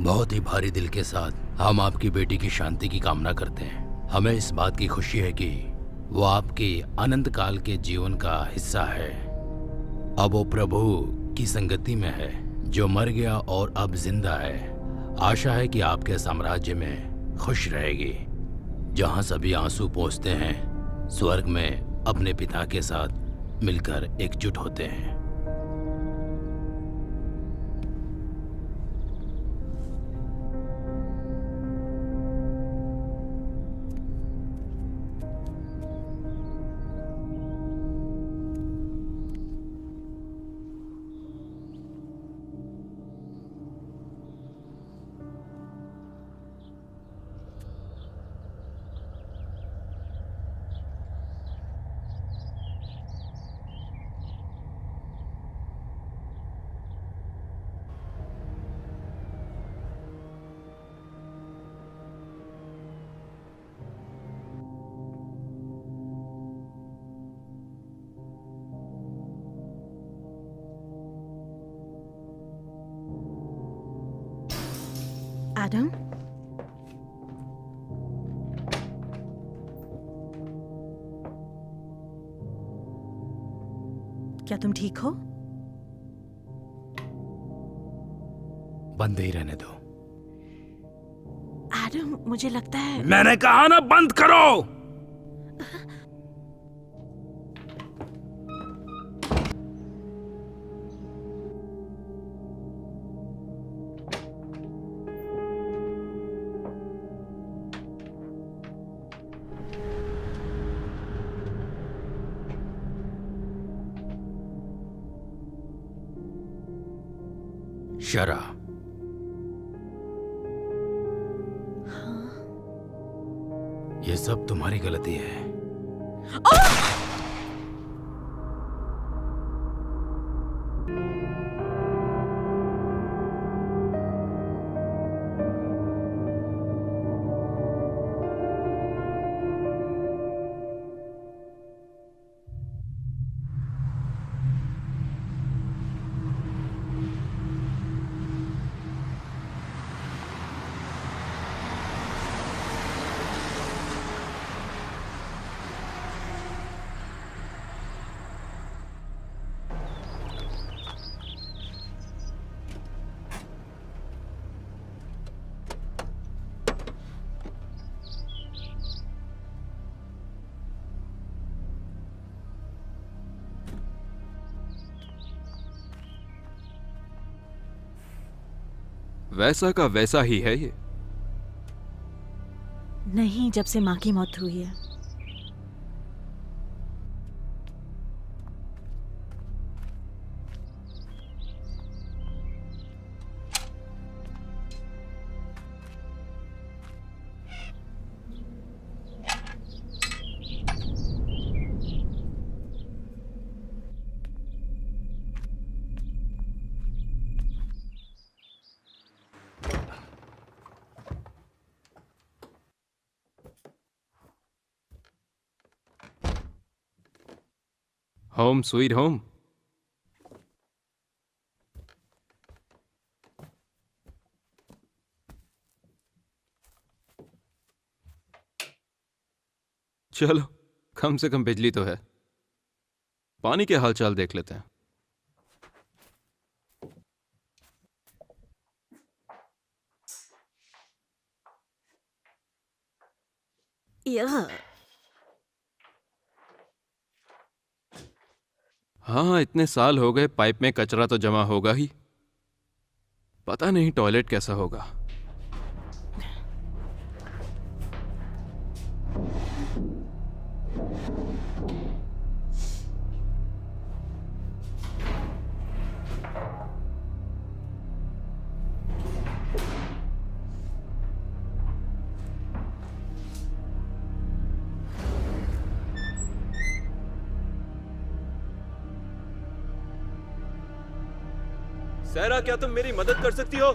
बहुत ही भारी दिल के साथ हम आपकी बेटी की शांति की कामना करते हैं। हमें इस बात की खुशी है कि वो आपके अनंत काल के जीवन का हिस्सा है। अब वो प्रभु की संगति में है, जो मर गया और अब जिंदा है। आशा है कि आपके साम्राज्य में खुश रहेगी, जहाँ सभी आंसू पोंछते हैं, स्वर्ग में अपने पिता के साथ मिलकर एकजुट होते हैं। एडम, क्या तुम ठीक हो? बंद ही रहने दो। एडम, मुझे लगता है मैंने कहा ना, बंद करो। शरा, ये सब तुम्हारी गलती है। वैसा का वैसा ही है ये। नहीं, जब से माँ की मौत हुई है। Home sweet home. चलो, कम से कम बिजली तो है। पानी के हालचाल देख लेते हैं। यह हाँ, इतने साल हो गए, पाइप में कचरा तो जमा होगा ही। पता नहीं टॉयलेट कैसा होगा। सैरा, क्या तुम मेरी मदद कर सकती हो?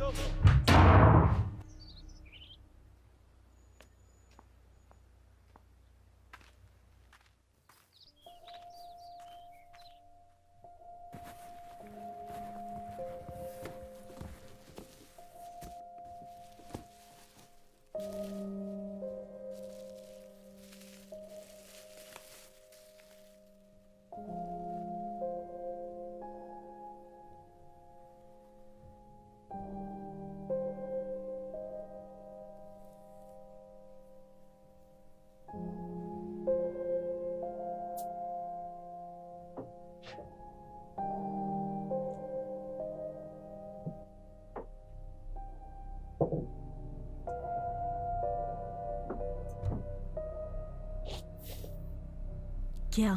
क्या?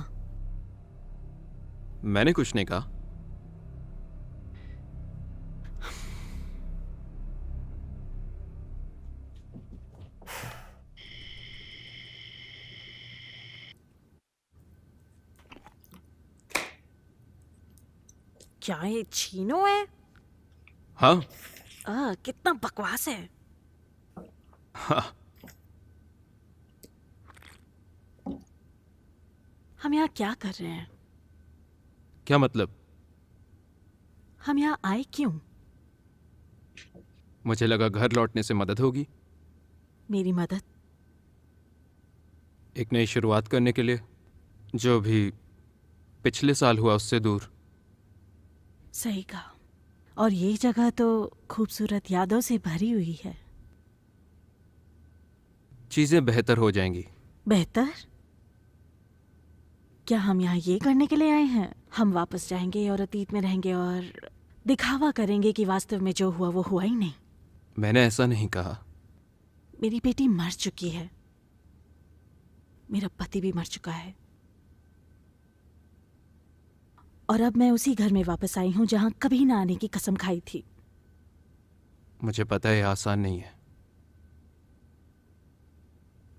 मैंने कुछ नहीं कहा। क्या ये छीनो है? हाँ कितना बकवास है। हाँ। हम यहाँ क्या कर रहे हैं? क्या मतलब? हम यहाँ आए क्यों? मुझे लगा घर लौटने से मदद होगी, मेरी मदद? एक नई शुरुआत करने के लिए, जो भी पिछले साल हुआ उससे दूर। सही कहा। और ये जगह तो खूबसूरत यादों से भरी हुई है। चीजें बेहतर हो जाएंगी। बेहतर? क्या हम यहाँ ये करने के लिए आए हैं? हम वापस जाएंगे और अतीत में रहेंगे और दिखावा करेंगे कि वास्तव में जो हुआ वो हुआ ही नहीं। मैंने ऐसा नहीं कहा। मेरी बेटी मर चुकी है, मेरा पति भी मर चुका है, और अब मैं उसी घर में वापस आई हूं जहां कभी ना आने की कसम खाई थी। मुझे पता है आसान नहीं है,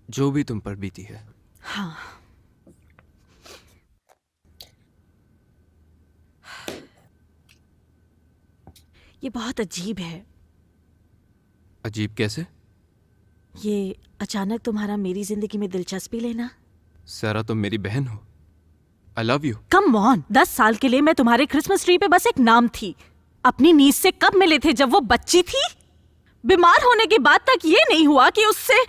जो भी तुम पर बीती है। हाँ, ये बहुत अजीब है। अजीब कैसे? ये अचानक तुम्हारा मेरी जिंदगी में दिलचस्पी लेना। सारा तुम मेरी बहन हो। I love you. Come on, 10 साल के लिए मैं तुम्हारे क्रिसमस ट्री पे बस एक नाम थी। अपनी नीस से कब मिले थे? जब वो बच्ची थी। बीमार होने के बाद तक ये नहीं हुआ कि उससे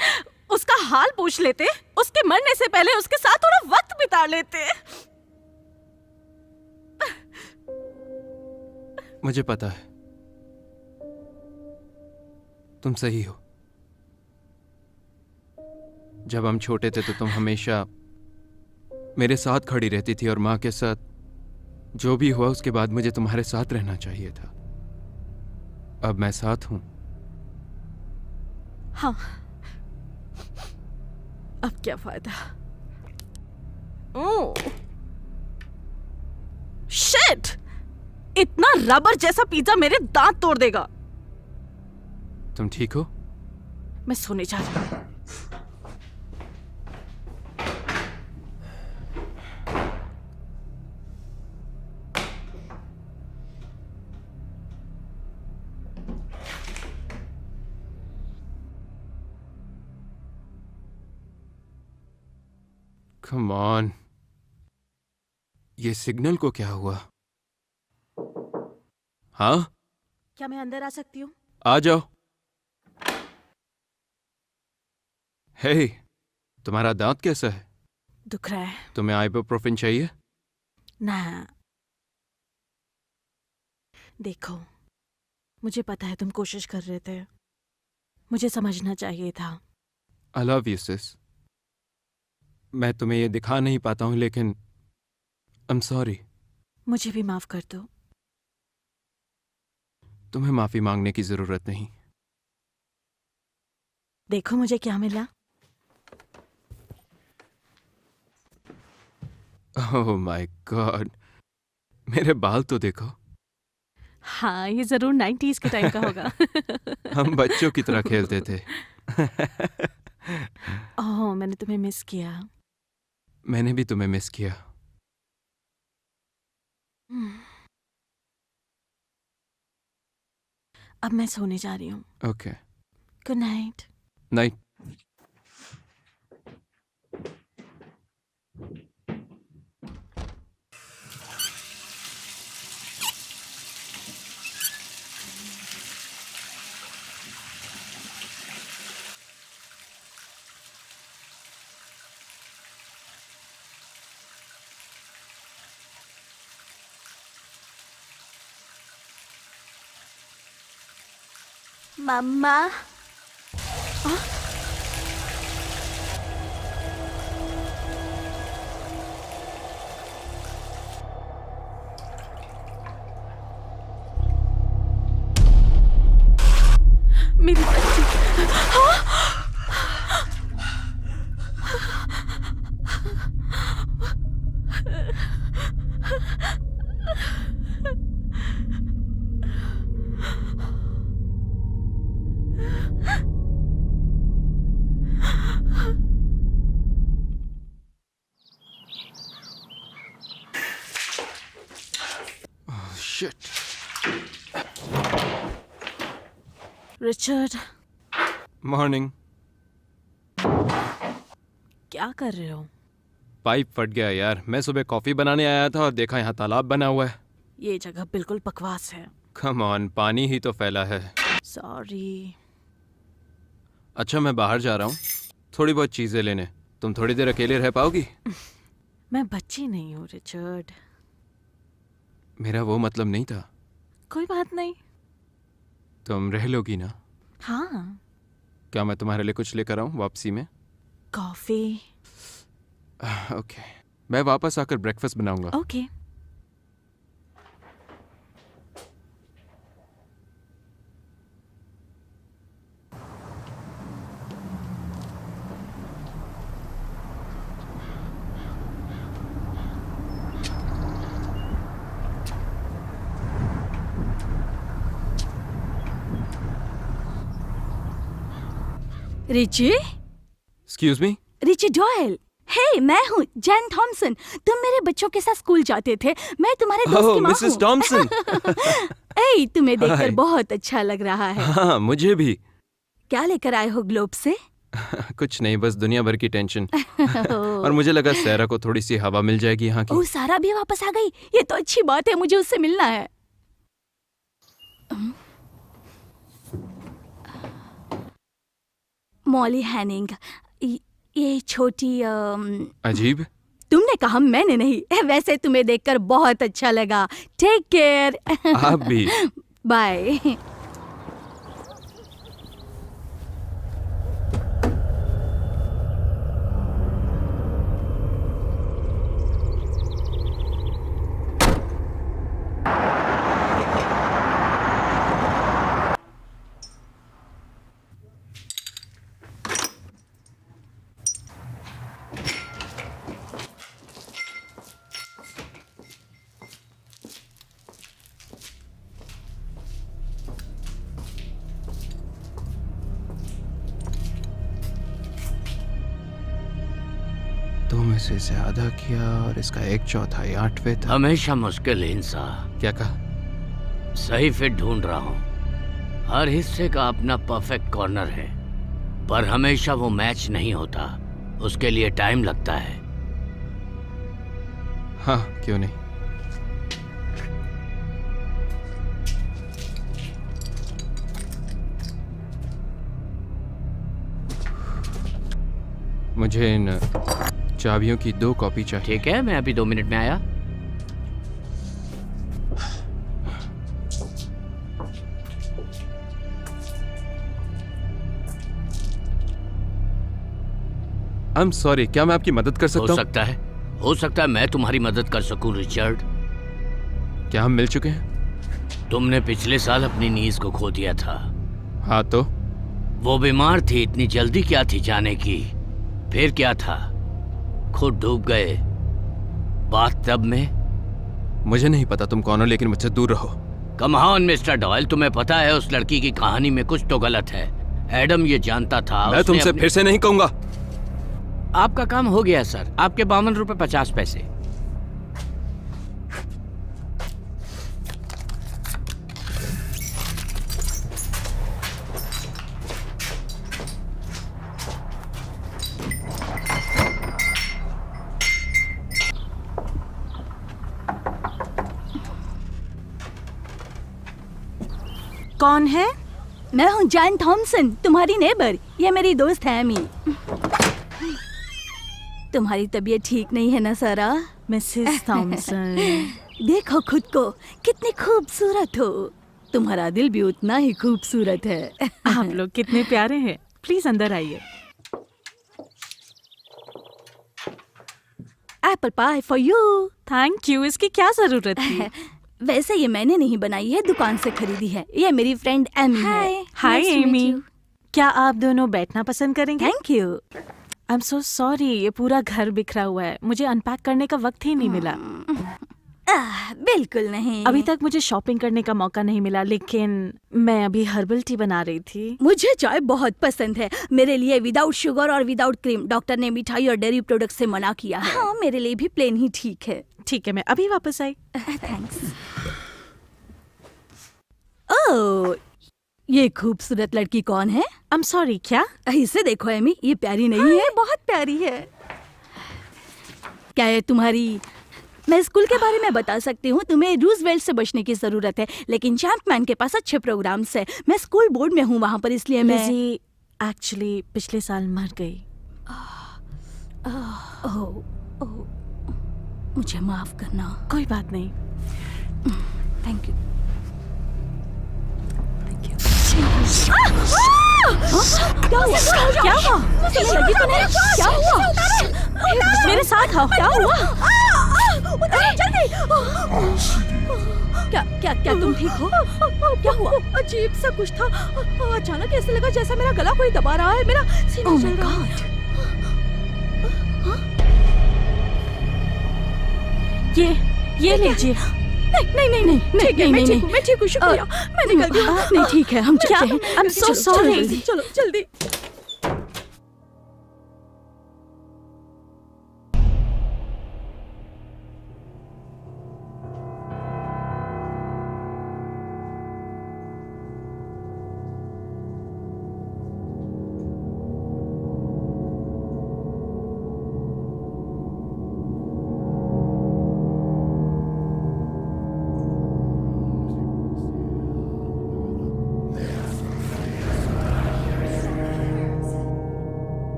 उसका हाल पूछ लेते, उसके मरने से पहले उसके साथ थोड़ा वक्त बिता लेते। मुझे पता है तुम सही हो। जब हम छोटे थे तो तुम हमेशा मेरे साथ खड़ी रहती थी, और माँ के साथ जो भी हुआ उसके बाद मुझे तुम्हारे साथ रहना चाहिए था। अब मैं साथ हूं। हाँ, अब क्या फायदा? शिट! इतना रबर जैसा पिज्जा मेरे दांत तोड़ देगा। तुम ठीक हो? मैं सोने जा रही हूँ। कम ऑन, ये सिग्नल को क्या हुआ? हाँ, क्या मैं अंदर आ सकती हूँ? आ जाओ। हे, तुम्हारा दांत कैसा है? दुख रहा है तुम्हें आइबुप्रोफेन चाहिए? ना। देखो, मुझे पता है तुम कोशिश कर रहे थे, मुझे समझना चाहिए था। आई लव यू सिस। मैं तुम्हें ये दिखा नहीं पाता हूं, लेकिन आई एम सॉरी। मुझे भी माफ कर दो। तुम्हें माफी मांगने की जरूरत नहीं। देखो मुझे क्या मिला। ओह माय गॉड, मेरे बाल तो देखो। हाँ, ये जरूर 90s के टाइम का होगा। हम बच्चों की तरह खेलते थे। ओह, मैंने तुम्हें मिस किया। मैंने भी तुम्हें मिस किया। अब मैं सोने जा रही हूँ। Okay, good night. नाइट। मम्मा। मेरी बच्ची। शिट। Richard, morning. क्या कर रहे हो? पाइप फट गया यार। मैं सुबह कॉफी बनाने आया था और देखा यहाँ तालाब बना हुआ है। ये जगह बिल्कुल बकवास है। कम ऑन, पानी ही तो फैला है। सॉरी। अच्छा, मैं बाहर जा रहा हूँ थोड़ी बहुत चीजें लेने। तुम थोड़ी देर अकेले रह पाओगी? मैं बच्ची नहीं हूँ रिचर्ड। मेरा वो मतलब नहीं था। कोई बात नहीं। तुम रह लोगी ना? हाँ। क्या मैं तुम्हारे लिए कुछ लेकर आऊँ वापसी में? कॉफी। ओके, मैं वापस आकर ब्रेकफास्ट बनाऊंगा। Okay. Richie? Excuse me? Richie Doyle. Hey, मैं हूँ जैन थॉमसन। तुम मेरे बच्चों के साथ स्कूल जाते थे। मैं तुम्हारे दोस्त ओह, की माँ मिसेस हूँ। टॉमसन। ए, तुम्हें देखकर हाय। बहुत अच्छा लग रहा है। हाँ, मुझे भी। क्या लेकर आए हो ग्लोब से? कुछ नहीं, बस दुनिया भर की टेंशन। और मुझे लगा सैरा को थोड़ी सी हवा मिल जाएगी यहाँ की। ओह, सारा भी वापस आ गई। ये तो अच्छी बात है, मुझे उससे मिलना है। Molly Hennig. ये छोटी अजीब। तुमने कहा, मैंने नहीं। वैसे तुम्हें देखकर बहुत अच्छा लगा। Take care. आप भी। बाय। तुम इसे ज्यादा किया और इसका 1/4 8वें था। हमेशा मुश्किल इंसान। क्या कहा? सही फिट ढूंढ रहा हूँ। हर हिस्से का अपना परफेक्ट कॉर्नर है, पर हमेशा वो मैच नहीं होता। उसके लिए टाइम लगता है। हाँ, क्यों नहीं। मुझे इन चाबियों की 2 कॉपी चाहिए। ठीक है, मैं अभी 2 मिनट में आया। आई एम सॉरी, क्या मैं आपकी मदद कर सकता हूँ? हो सकता है मैं तुम्हारी मदद कर सकूं रिचर्ड। क्या हम मिल चुके हैं? तुमने पिछले साल अपनी नीज को खो दिया था। हाँ तो? वो बीमार थी, इतनी जल्दी क्या थी जाने की? फिर क्या था? खुद डूब गए बाथटब में। मुझे नहीं पता तुम कौन हो, लेकिन मुझसे दूर रहो। कम ऑन मिस्टर डॉयल, तुम्हें पता है उस लड़की की कहानी में कुछ तो गलत है। एडम ये जानता था। मैं तुमसे फिर से नहीं कहूंगा। आपका काम हो गया सर। आपके 52 रुपए 50 पैसे। कौन है? मैं हूँ जैन थॉमसन, तुम्हारी नेबर। ये मेरी दोस्त है एमी। तुम्हारी तबीयत ठीक नहीं है ना सारा? Mrs Thomson. देखो खुद को, कितनी खूबसूरत हो। तुम्हारा दिल भी उतना ही खूबसूरत है। आप लोग कितने प्यारे हैं। प्लीज अंदर आइए। Apple pie for you. Thank you. इसकी क्या जरूरत थी? वैसे ये मैंने नहीं बनाई है, दुकान से खरीदी है। ये मेरी फ्रेंड एमी है। हाय एमी। क्या आप दोनों बैठना पसंद करेंगे? Thank you. I am so sorry, ये पूरा घर बिखरा हुआ है। मुझे अनपैक करने का वक्त ही नहीं मिला। बिल्कुल नहीं। अभी तक मुझे शॉपिंग करने का मौका नहीं मिला, लेकिन मैं अभी हर्बल टी बना रही थी। मुझे चाय बहुत पसंद है। मेरे लिए विदाउट शुगर और विदाउट क्रीम। डॉक्टर ने मिठाई और डेयरी प्रोडक्ट से मना किया है। हाँ, मेरे लिए भी प्लेन ही ठीक है। ठीक है, मैं अभी वापस आई। थैंक्स। ओह, ये खूबसूरत लड़की कौन है? आई एम सॉरी, क्या? इसे देखो एमी, ये प्यारी नहीं है? बहुत प्यारी है। क्या है तुम्हारी? मैं स्कूल के बारे में बता सकती हूँ। तुम्हें रूजवेल्ट से बचने की जरूरत है, लेकिन चैंपमैन के पास अच्छे प्रोग्राम्स है। मैं स्कूल बोर्ड में हूँ वहाँ पर, इसलिए मैं लिज़ी एक्चुअली पिछले साल मर गई। ओह, ओह, मुझे माफ करना। कोई बात नहीं। Thank you. क्या हुआ? क्या हुआ? तुम्हें लगी तो नहीं? क्या हुआ? मेरे साथ आओ। क्या हुआ? जल्दी! क्या क्या क्या तुम ठीक हो? क्या हुआ? अजीब सा कुछ था। अचानक ऐसे लगा जैसा मेरा गला कोई दबा रहा है। मेरा सीना चल रहा है। ये लीजिए। नहीं, ठीक है, मैं ठीक हूँ, शुक्रिया। मैं निकलती हूँ। नहीं, ठीक है, हम चलते हैं। I'm so sorry. चलो जल्दी।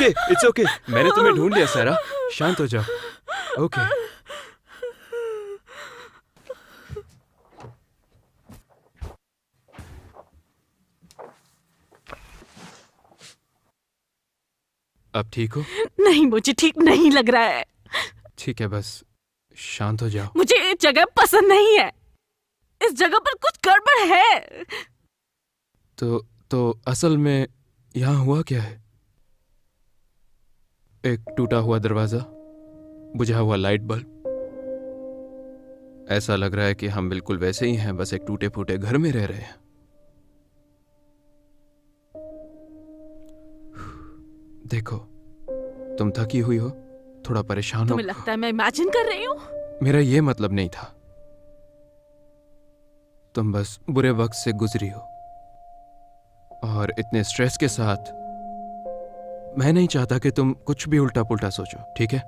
It's okay. मैंने तुम्हें ढूंढ लिया सारा। शांत हो जाओ। ओके। अब ठीक हो? नहीं, मुझे ठीक नहीं लग रहा है। ठीक है, बस शांत हो जाओ। मुझे ये जगह पसंद नहीं है। इस जगह पर कुछ गड़बड़ है। तो असल में यहाँ हुआ क्या है? एक टूटा हुआ दरवाजा, बुझा हुआ लाइट बल्ब। ऐसा लग रहा है कि हम बिल्कुल वैसे ही हैं, बस एक टूटे फूटे घर में रह रहे हैं। देखो, तुम थकी हुई हो, थोड़ा परेशान हो। तुम्हें लगता है मैं इमेजिन कर रही हूँ? मेरा ये मतलब नहीं था। तुम बस बुरे वक्त से गुजरी हो, और इतने स्ट्रेस के साथ मैं नहीं चाहता कि तुम कुछ भी उल्टा पुल्टा सोचो, ठीक है?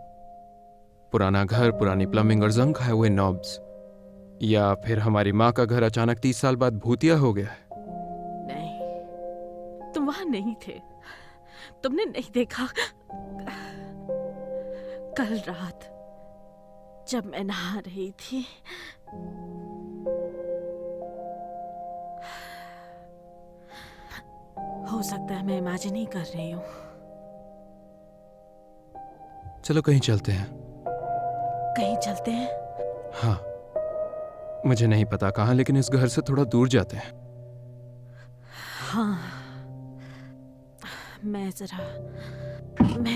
पुराना घर, पुरानी प्लम्बिंग और जंग खाए हुए नॉब्स, या फिर हमारी माँ का घर अचानक 30 साल बाद भूतिया हो गया है। नहीं, तुम वहां नहीं थे। तुमने नहीं देखा कल रात जब मैं नहा रही थी, हो सकता है मैं इमेजिन ही कर रही हूँ। चलो कहीं चलते हैं। कहीं चलते हैं? हाँ, मुझे नहीं पता कहाँ, लेकिन इस घर से थोड़ा दूर जाते हैं। हाँ, मैं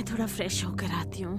थोड़ा फ्रेश होकर आती हूँ।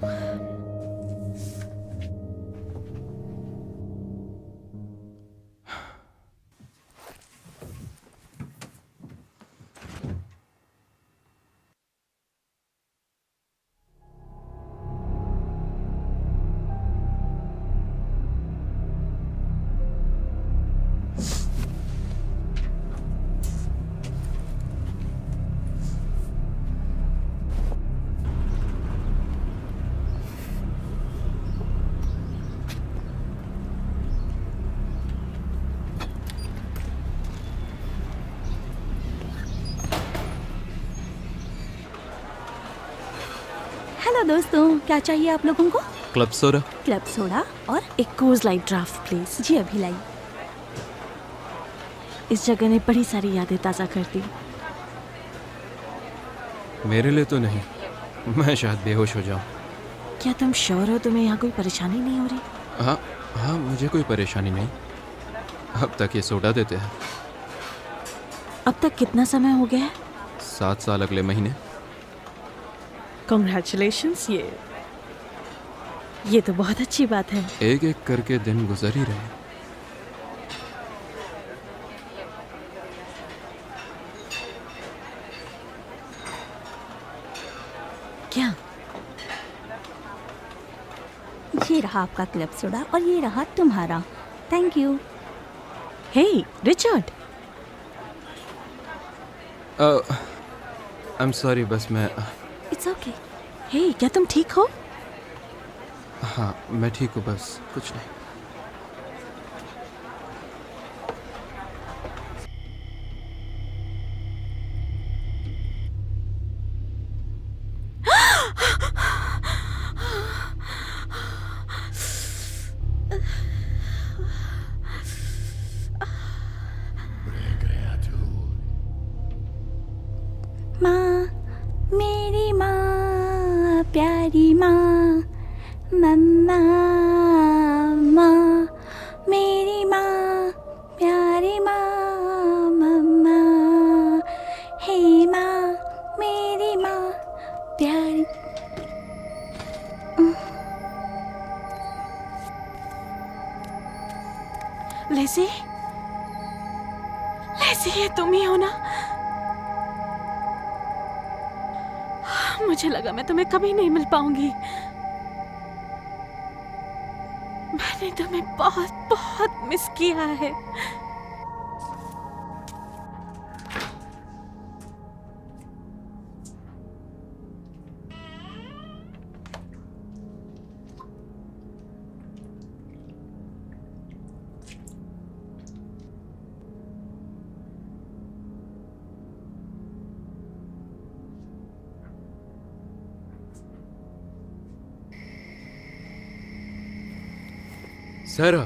हेलो दोस्तों, क्या चाहिए आप लोगों को? Club soda. क्लब सोडा और एक कोर्स लाइट ड्राफ्ट प्लीज। जी अभी लाई। इस जगह ने बड़ी सारी यादें ताज़ा कर दी। मेरे लिए तो नहीं, मैं शायद बेहोश हो जाऊं। क्या तुम श्योर हो तुम्हें यहाँ कोई परेशानी नहीं हो रही? हाँ हाँ, मुझे कोई परेशानी नहीं। अब तक ये सोडा देते हैं। अब तक कितना समय हो गया है? 7 साल अगले महीने। कॉन्ग्रेचुलेशंस। ये तो बहुत अच्छी बात है। एक एक करके दिन गुजर ही रहे। क्या? ये रहा आपका क्लब सोडा और ये रहा तुम्हारा। Thank you. Hey Richard. I am sorry, बस मैं। It's okay. हे क्या तुम ठीक हो? हाँ मैं ठीक हूँ, बस कुछ नहीं। माँ, मेरी माँ, प्यारी माँ, मम्मा, माँ, मेरी माँ, प्यारी माँ, मम्मा, हे माँ, मेरी माँ, प्यारी। लेसी, लेसी, ये तुम ही हो ना? मुझे लगा मैं तुम्हें कभी नहीं मिल पाऊंगी। मैंने तुम्हें बहुत बहुत मिस किया है। सारा,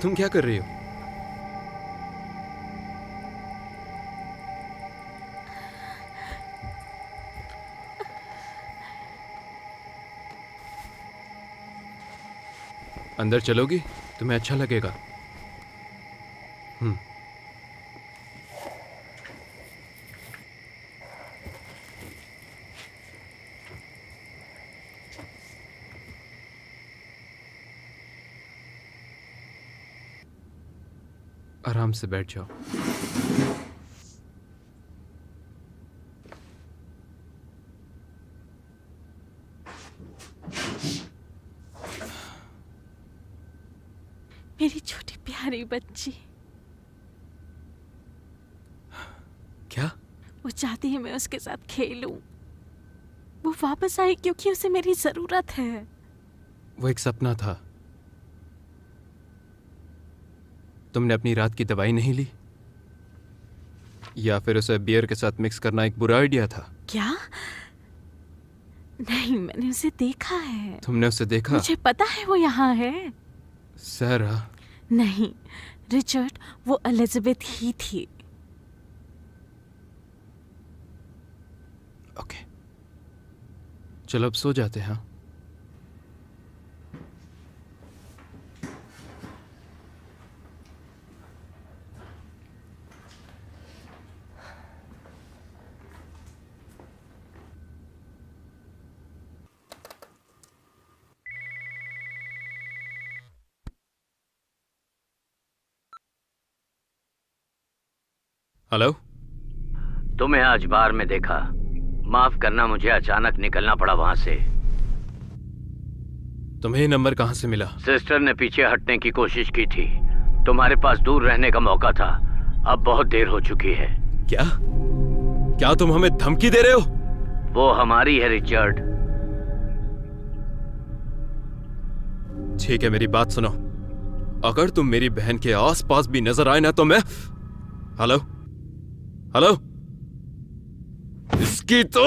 तुम क्या कर रही हो? अंदर चलोगी? तुम्हें अच्छा लगेगा। आराम से बैठ जाओ। मेरी छोटी प्यारी बच्ची। क्या? वो चाहती है मैं उसके साथ खेलूं। वो वापस आई क्योंकि उसे मेरी जरूरत है। वो एक सपना था। तुमने अपनी रात की दवाई नहीं ली? या फिर उसे बियर के साथ मिक्स करना एक बुरा आइडिया था? क्या? नहीं, मैंने उसे देखा है। तुमने उसे देखा? मुझे पता है वो यहाँ है। सारा। नहीं रिचर्ड, वो एलिजाबेथ ही थी। ओके, चलो अब सो जाते हैं। हेलो। तुम्हें आज बार में देखा। माफ करना, मुझे अचानक निकलना पड़ा वहां से। तुम्हें ये नंबर कहां से मिला? सिस्टर ने पीछे हटने की कोशिश की थी। तुम्हारे पास दूर रहने का मौका था। अब बहुत देर हो चुकी है। क्या? क्या तुम हमें धमकी दे रहे हो? वो हमारी है रिचर्ड। ठीक है, मेरी बात सुनो। अगर तुम मेरी बहन के आसपास भी नजर आए ना तो मैं। हेलो हेलो, इसकी तो।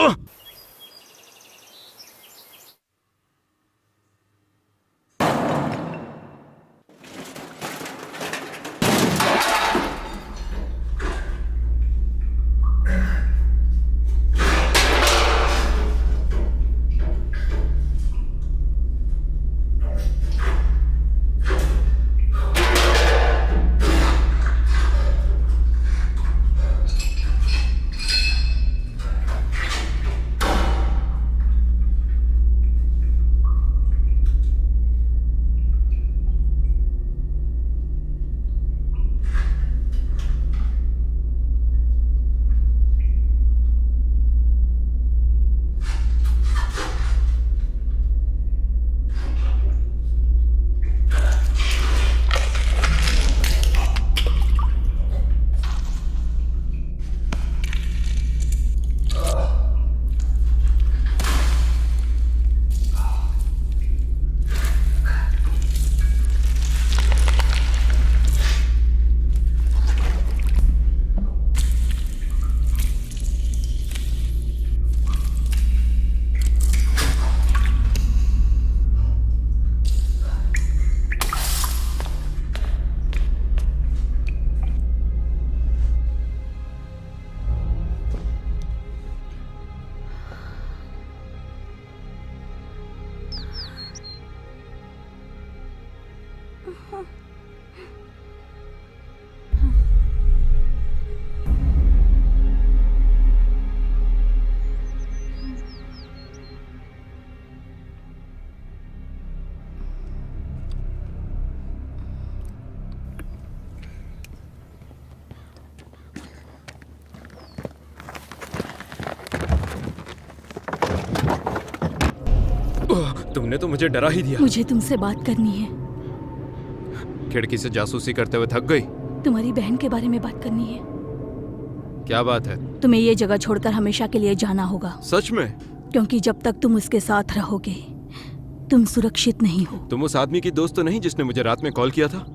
तुमने तो मुझे डरा ही दिया। मुझे तुमसे बात करनी है। खिड़की से जासूसी करते हुए थक गई? तुम्हारी बहन के बारे में बात करनी है। क्या बात है? तुम्हें ये जगह छोड़कर हमेशा के लिए जाना होगा। सच में? क्योंकि जब तक तुम उसके साथ रहोगे तुम सुरक्षित नहीं हो। तुम उस आदमी की दोस्त तो नहीं जिसने मुझे रात में कॉल किया था?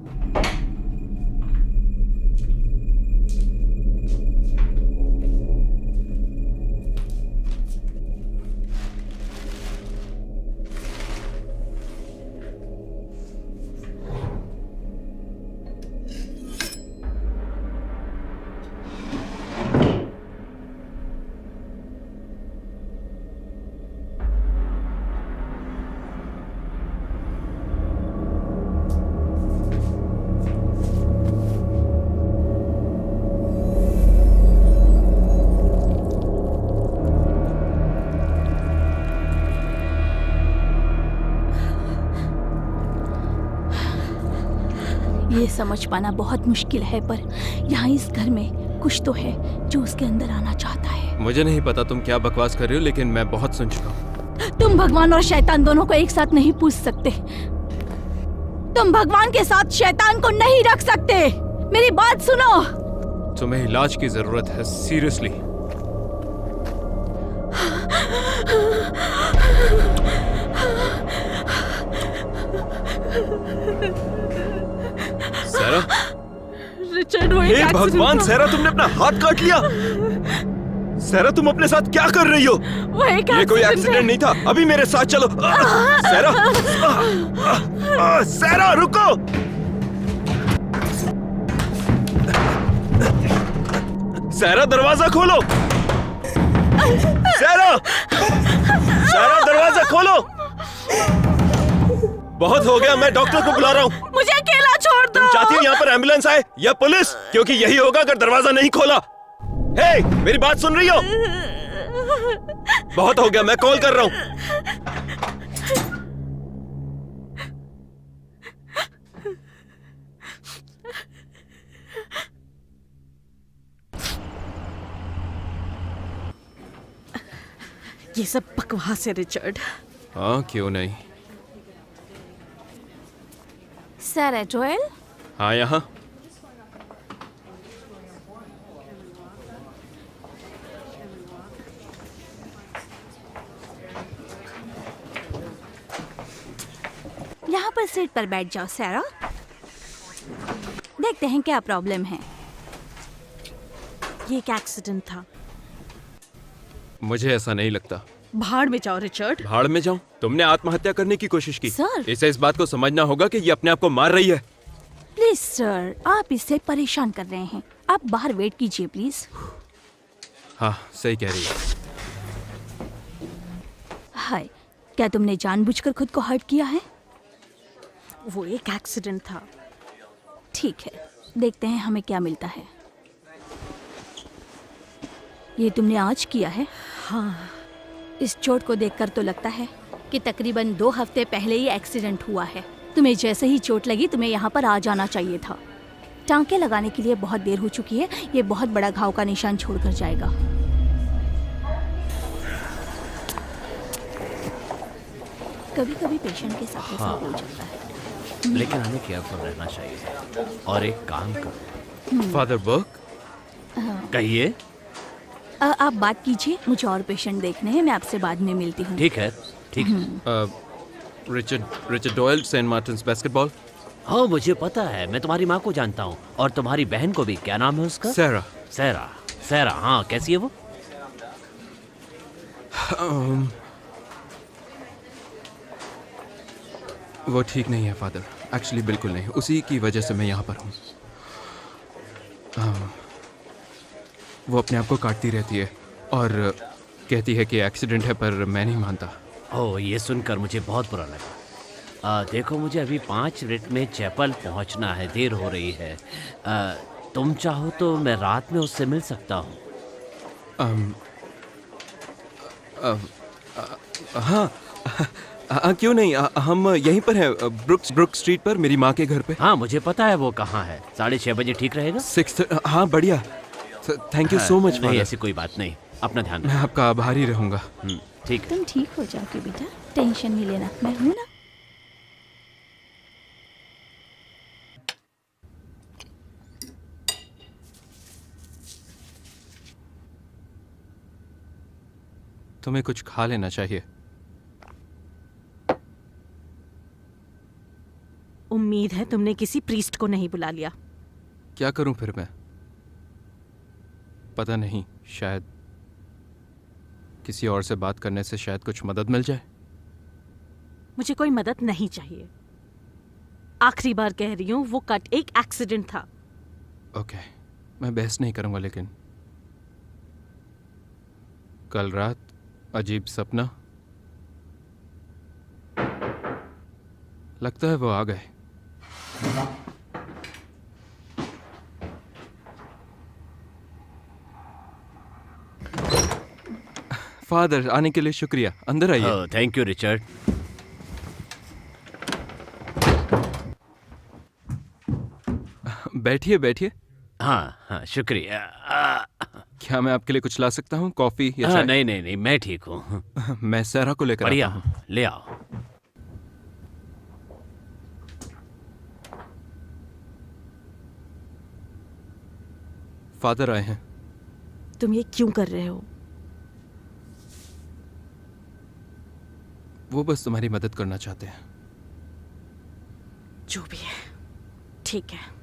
ये समझ पाना बहुत मुश्किल है, पर यहाँ इस घर में कुछ तो है जो उसके अंदर आना चाहता है। मुझे नहीं पता तुम क्या बकवास कर रहे हो, लेकिन मैं बहुत सुन चुका हूँ। तुम भगवान और शैतान दोनों को एक साथ नहीं पूछ सकते। तुम भगवान के साथ शैतान को नहीं रख सकते। मेरी बात सुनो। तुम्हें इलाज की जरूरत है, सीरियसली। सैरा? रिचर्ड, वो एक हे accident भगवान, था। सैरा तुमने अपना हाथ काट लिया। सैरा तुम अपने साथ क्या कर रही हो? वो एक ये कोई accident एक्सीडेंट है। नहीं था। अभी मेरे साथ चलो। सैरा, सैरा रुको। सैरा दरवाजा खोलो। सैरा, सैरा दरवाजा खोलो। बहुत हो गया, मैं डॉक्टर को बुला रहा हूँ। मुझे अकेला छोड़ दो। तुम चाहती हो यहाँ पर एम्बुलेंस आए या पुलिस? क्योंकि यही होगा अगर दरवाजा नहीं खोला। हे, मेरी बात सुन रही हो? बहुत हो गया, मैं कॉल कर रहा हूँ। ये सब बकवास है रिचर्ड। हाँ, क्यों नहीं। सैरा जोएल, हाँ, यहाँ। यहाँ पर सीट पर बैठ जाओ सैरा। देखते हैं क्या प्रॉब्लम है। ये एक एक्सीडेंट था। मुझे ऐसा नहीं लगता। भाड़ में जाओ रिचर्ड। भाड़ में जाऊं? तुमने आत्महत्या करने की कोशिश की। सर। इसे इस बात को समझना होगा कि ये अपने आप को मार रही है। प्लीज सर, आप इससे परेशान कर रहे हैं। आप बाहर वेट कीजिए प्लीज। हाँ, सही कह रही है। हाय, क्या तुमने जानबूझकर खुद को हर्ट किया है? वो एक एक्सीडेंट था। ठीक है, देखते हैं हमें क्या मिलता है। ये तुमने आज किया है? हाँ। इस चोट को देखकर तो लगता है कि तकरीबन 2 हफ्ते पहले ही एक्सीडेंट हुआ है। तुम्हें जैसे ही चोट लगी तुम्हें यहाँ पर आ जाना चाहिए था। टांके लगाने के लिए बहुत देर हो चुकी है। ये बहुत बड़ा घाव का निशान छोड़कर जाएगा। कभी कभी पेशेंट के साथ ऐसा हो जाता है। लेकिन हमें केयरफुल रहना चाहिए। और एक काम करो। फादर बर्क, कहिए। आप बात कीजिए, मुझे और पेशेंट देखने हैं। मैं आपसे बाद में मिलती हूँ। ठीक है, ठीक है। Richard Doyle, Saint Martin's basketball. हाँ, मुझे पता है। मैं तुम्हारी माँ को जानता हूँ और तुम्हारी बहन को भी। क्या नाम है उसका? सैरा। सैरा। सैरा, हाँ। कैसी है वो? वो ठीक नहीं है फादर। एक्चुअली बिल्कुल नहीं। उसी की वजह से मैं यहाँ पर हूँ। वो अपने आप को काटती रहती है और कहती है कि एक्सीडेंट है, पर मैं नहीं मानता। ओह, ये सुनकर मुझे बहुत बुरा लगा। देखो मुझे अभी 5 मिनट में चैपल पहुंचना है, देर हो रही है। तुम चाहो तो मैं रात में उससे मिल सकता हूँ। हाँ क्यों नहीं, हम यहीं पर हैं, ब्रुक स्ट्रीट पर, मेरी माँ के घर पे। हाँ मुझे पता है वो कहाँ है। 6:30 बजे ठीक रहेगा? 6। हाँ बढ़िया, थैंक यू सो मच। नहीं ऐसी कोई बात नहीं, अपना ध्यान मैं आपका आभारी रहूंगा। ठीक है। तुम ठीक हो जाओगे बेटा, टेंशन नहीं लेना, मैं हूं ना। तुम्हें कुछ खा लेना चाहिए। उम्मीद है तुमने किसी प्रीस्ट को नहीं बुला लिया। क्या करूं फिर मैं? पता नहीं, शायद किसी और से बात करने से शायद कुछ मदद मिल जाए। मुझे कोई मदद नहीं चाहिए। आखिरी बार कह रही हूँ, वो कट एक एक्सीडेंट था। ओके, मैं बहस नहीं करूंगा, लेकिन कल रात अजीब सपना, लगता है वो आ गए। फादर, आने के लिए शुक्रिया, अंदर आइए। Thank you Richard. बैठिए बैठिए। हाँ हाँ शुक्रिया। क्या मैं आपके लिए कुछ ला सकता हूँ, कॉफी या हाँ, चाय? नहीं नहीं नहीं, मैं ठीक हूँ। मैं सहरा को लेकर बढ़िया, आता हूँ। ले आओ। फादर आए हैं। तुम ये क्यों कर रहे हो? वो बस तुम्हारी मदद करना चाहते हैं। जो भी है, ठीक है।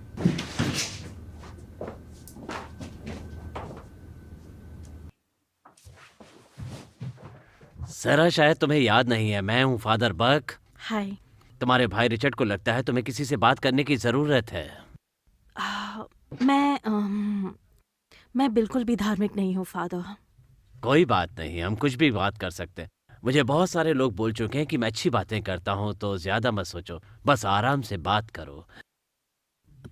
सरा शायद तुम्हें याद नहीं है, मैं हूँ फादर बक। हाय। तुम्हारे भाई रिचर्ड को लगता है तुम्हें किसी से बात करने की जरूरत है। मैं बिल्कुल भी धार्मिक नहीं हूँ फादर। कोई बात नहीं, हम कुछ भी बात कर सकते हैं। मुझे बहुत सारे लोग बोल चुके हैं कि मैं अच्छी बातें करता हूँ, तो ज्यादा मत सोचो, बस आराम से बात करो।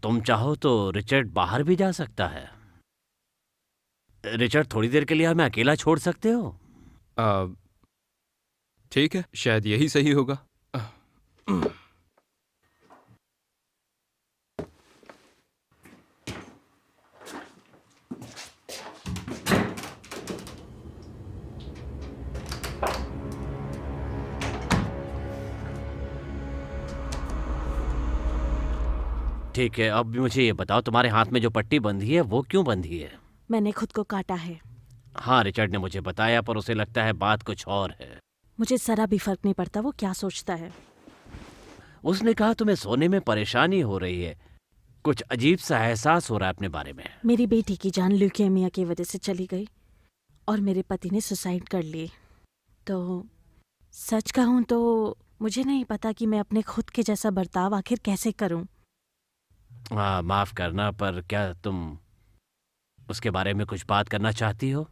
तुम चाहो तो रिचर्ड बाहर भी जा सकता है। रिचर्ड, थोड़ी देर के लिए हमें अकेला छोड़ सकते हो? ठीक है, शायद यही सही होगा। ठीक है, अब मुझे ये बताओ, तुम्हारे हाथ में जो पट्टी बंधी है वो क्यों बंधी है? मैंने खुद को काटा है। हाँ, रिचर्ड ने मुझे बताया, पर उसे लगता है बात कुछ और है। मुझे जरा भी फर्क नहीं पड़ता वो क्या सोचता है। उसने कहा तुम्हें सोने में परेशानी हो रही है, कुछ अजीब सा एहसास हो रहा है अपने बारे में। मेरी बेटी की जान ल्यूकेमिया की वजह से चली गई और मेरे पति ने सुसाइड कर ली। तो सच कहूँ तो मुझे नहीं पता कि मैं अपने खुद के जैसा बर्ताव आखिर कैसे करूं। माफ करना, पर क्या तुम उसके बारे में कुछ बात करना चाहती हो?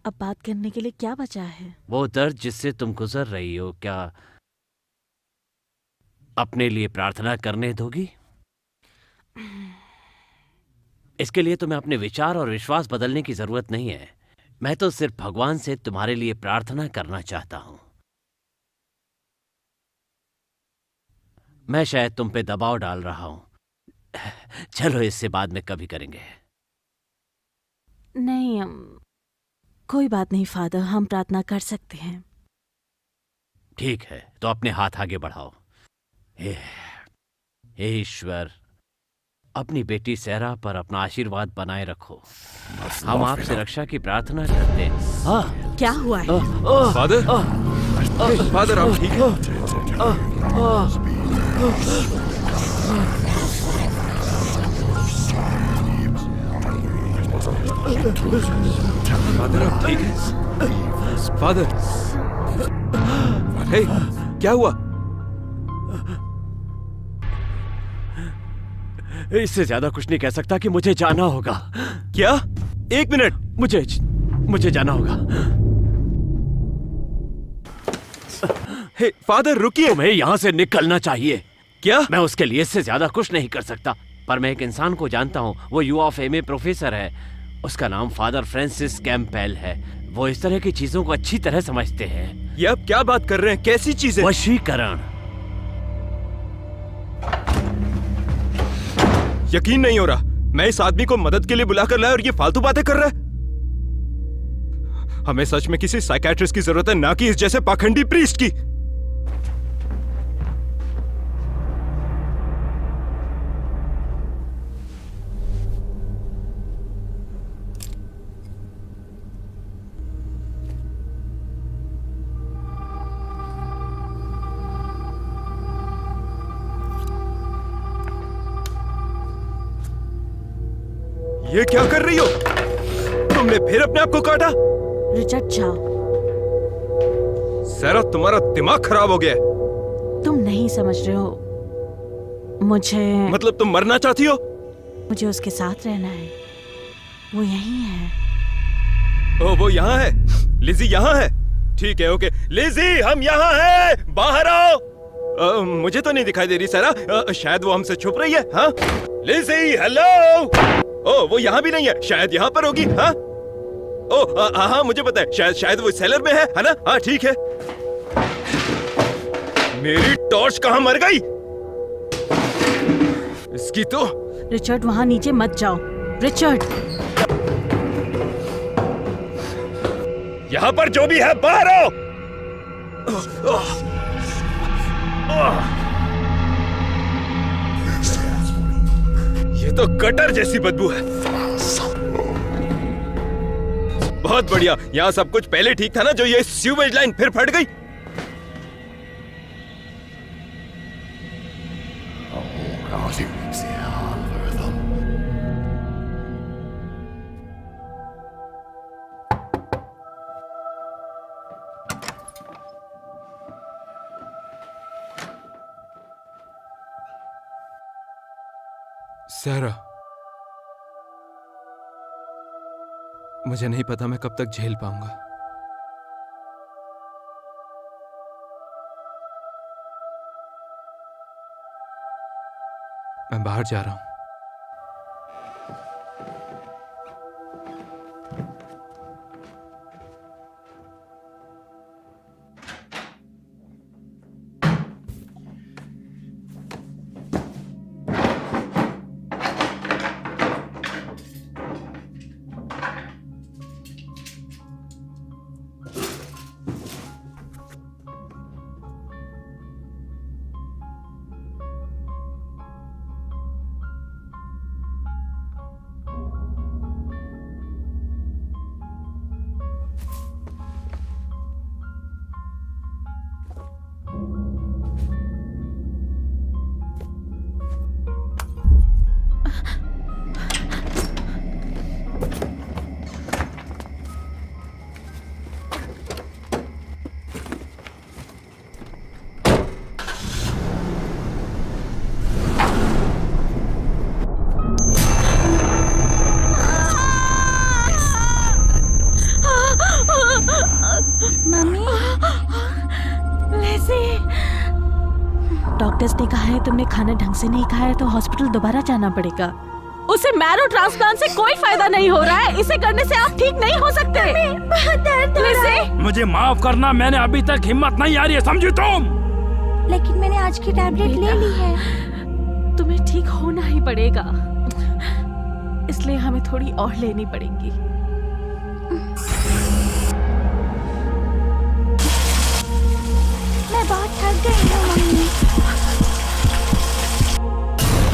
अब बात करने के लिए क्या बचा है? वो दर्द जिससे तुम गुजर रही हो, क्या अपने लिए प्रार्थना करने दोगी? इसके लिए तुम्हें अपने विचार और विश्वास बदलने की जरूरत नहीं है। मैं तो सिर्फ भगवान से तुम्हारे लिए प्रार्थना करना चाहता हूं। मैं शायद तुम पे दबाव डाल रहा हूं। चलो, इससे बाद में कभी करेंगे। नहीं, कोई बात नहीं फादर, हम प्रार्थना कर सकते हैं। ठीक है, तो अपने हाथ आगे बढ़ाओ। हे ईश्वर, अपनी बेटी सहरा पर अपना आशीर्वाद बनाए रखो। हम आपसे रक्षा की प्रार्थना करते हैं। क्या हुआ है? फादर, फादर आप ठीक हैं? फादर आप ठीक हैं? फादर, हे, क्या हुआ? इससे ज्यादा कुछ नहीं कह सकता कि मुझे जाना होगा। क्या? 1 मिनट, मुझे जाना होगा। हे फादर रुकिए। तुम्हें यहाँ से निकलना चाहिए। क्या? मैं उसके लिए इससे ज्यादा कुछ नहीं कर सकता, पर मैं एक इंसान को जानता हूँ। वो UofA प्रोफेसर है। उसका नाम फादर फ्रांसिस कैंपबेल है। वो इस तरह की चीजों को अच्छी तरह समझते हैं। ये आप क्या बात कर रहे हैं? कैसी चीजें? वशीकरण। यकीन नहीं हो रहा। मैं इस आदमी को मदद के लिए बुलाकर लाया और ये फालतू बातें कर रहा है। हमें सच में किसी साइकियाट्रिस्ट की जरूरत है, ना कि इस जैसे पाखंडी प्रीस्ट की। ये क्या कर रही हो? तुमने फिर अपने आप को काटा? रिचर्ड जाओ। सैरा, तुम्हारा दिमाग खराब हो गया है। तुम नहीं समझ रहे हो। मतलब तुम मरना चाहती हो? मुझे उसके साथ रहना है। वो यहीं है। ओ, वो यहाँ है। लिजी यहाँ है। ठीक है, ओके। लिजी, हम यहाँ हैं, बाहर आओ। मुझे तो नहीं दिखाई दे रही सैरा। शायद वो हमसे छुप रही है। हाँ लिजी, हेलो। ओ, वो यहाँ भी नहीं है। शायद यहाँ पर होगी। हाँ, ओ हाँ, मुझे पता है। शायद वो सेलर में है ना? हाँ ठीक है। मेरी टॉर्च कहाँ मर गई? इसकी तो। रिचर्ड, वहां नीचे मत जाओ। रिचर्ड, यहाँ पर जो भी है बाहर आओ। ये तो गटर जैसी बदबू है। बहुत बढ़िया। यहाँ सब कुछ पहले ठीक था ना? जो ये सीवेज लाइन फिर फट गई। सैरा, मुझे नहीं पता मैं कब तक झेल पाऊंगा। मैं बाहर जा रहा हूं। डॉक्टर्स ने कहा है तुमने खाना ढंग से नहीं खाया है तो हॉस्पिटल दोबारा जाना पड़ेगा। उसे मैरो ट्रांसप्लांट से कोई फायदा नहीं हो रहा है। इसे करने से आप ठीक नहीं हो सकते। बहुत दर्द हो रहा है। मुझे माफ करना, मैंने अभी तक हिम्मत नहीं आ रही है, समझी तुम? लेकिन मैंने आज की टैबलेट ले ली है। तुम्हें ठीक होना ही पड़ेगा, इसलिए हमें थोड़ी और लेनी पड़ेगी। मैं बहुत थक गई हूँ मम्मी।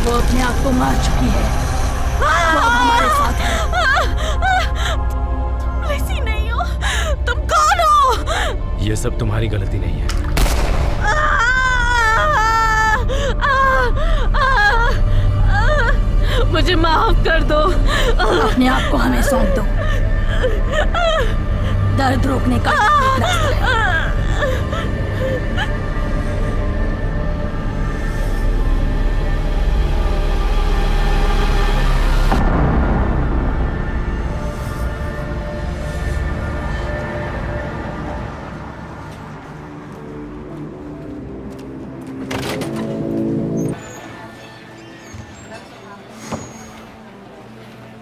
वो अपने आप को मार चुकी है। वो अब हमारे साथ है। ऐसी नहीं हो। तुम कौन हो? ये सब तुम्हारी गलती नहीं है। मुझे माफ कर दो। अपने आप को हमें सौंप दो। दर्द रोकने का एक रास्ता है।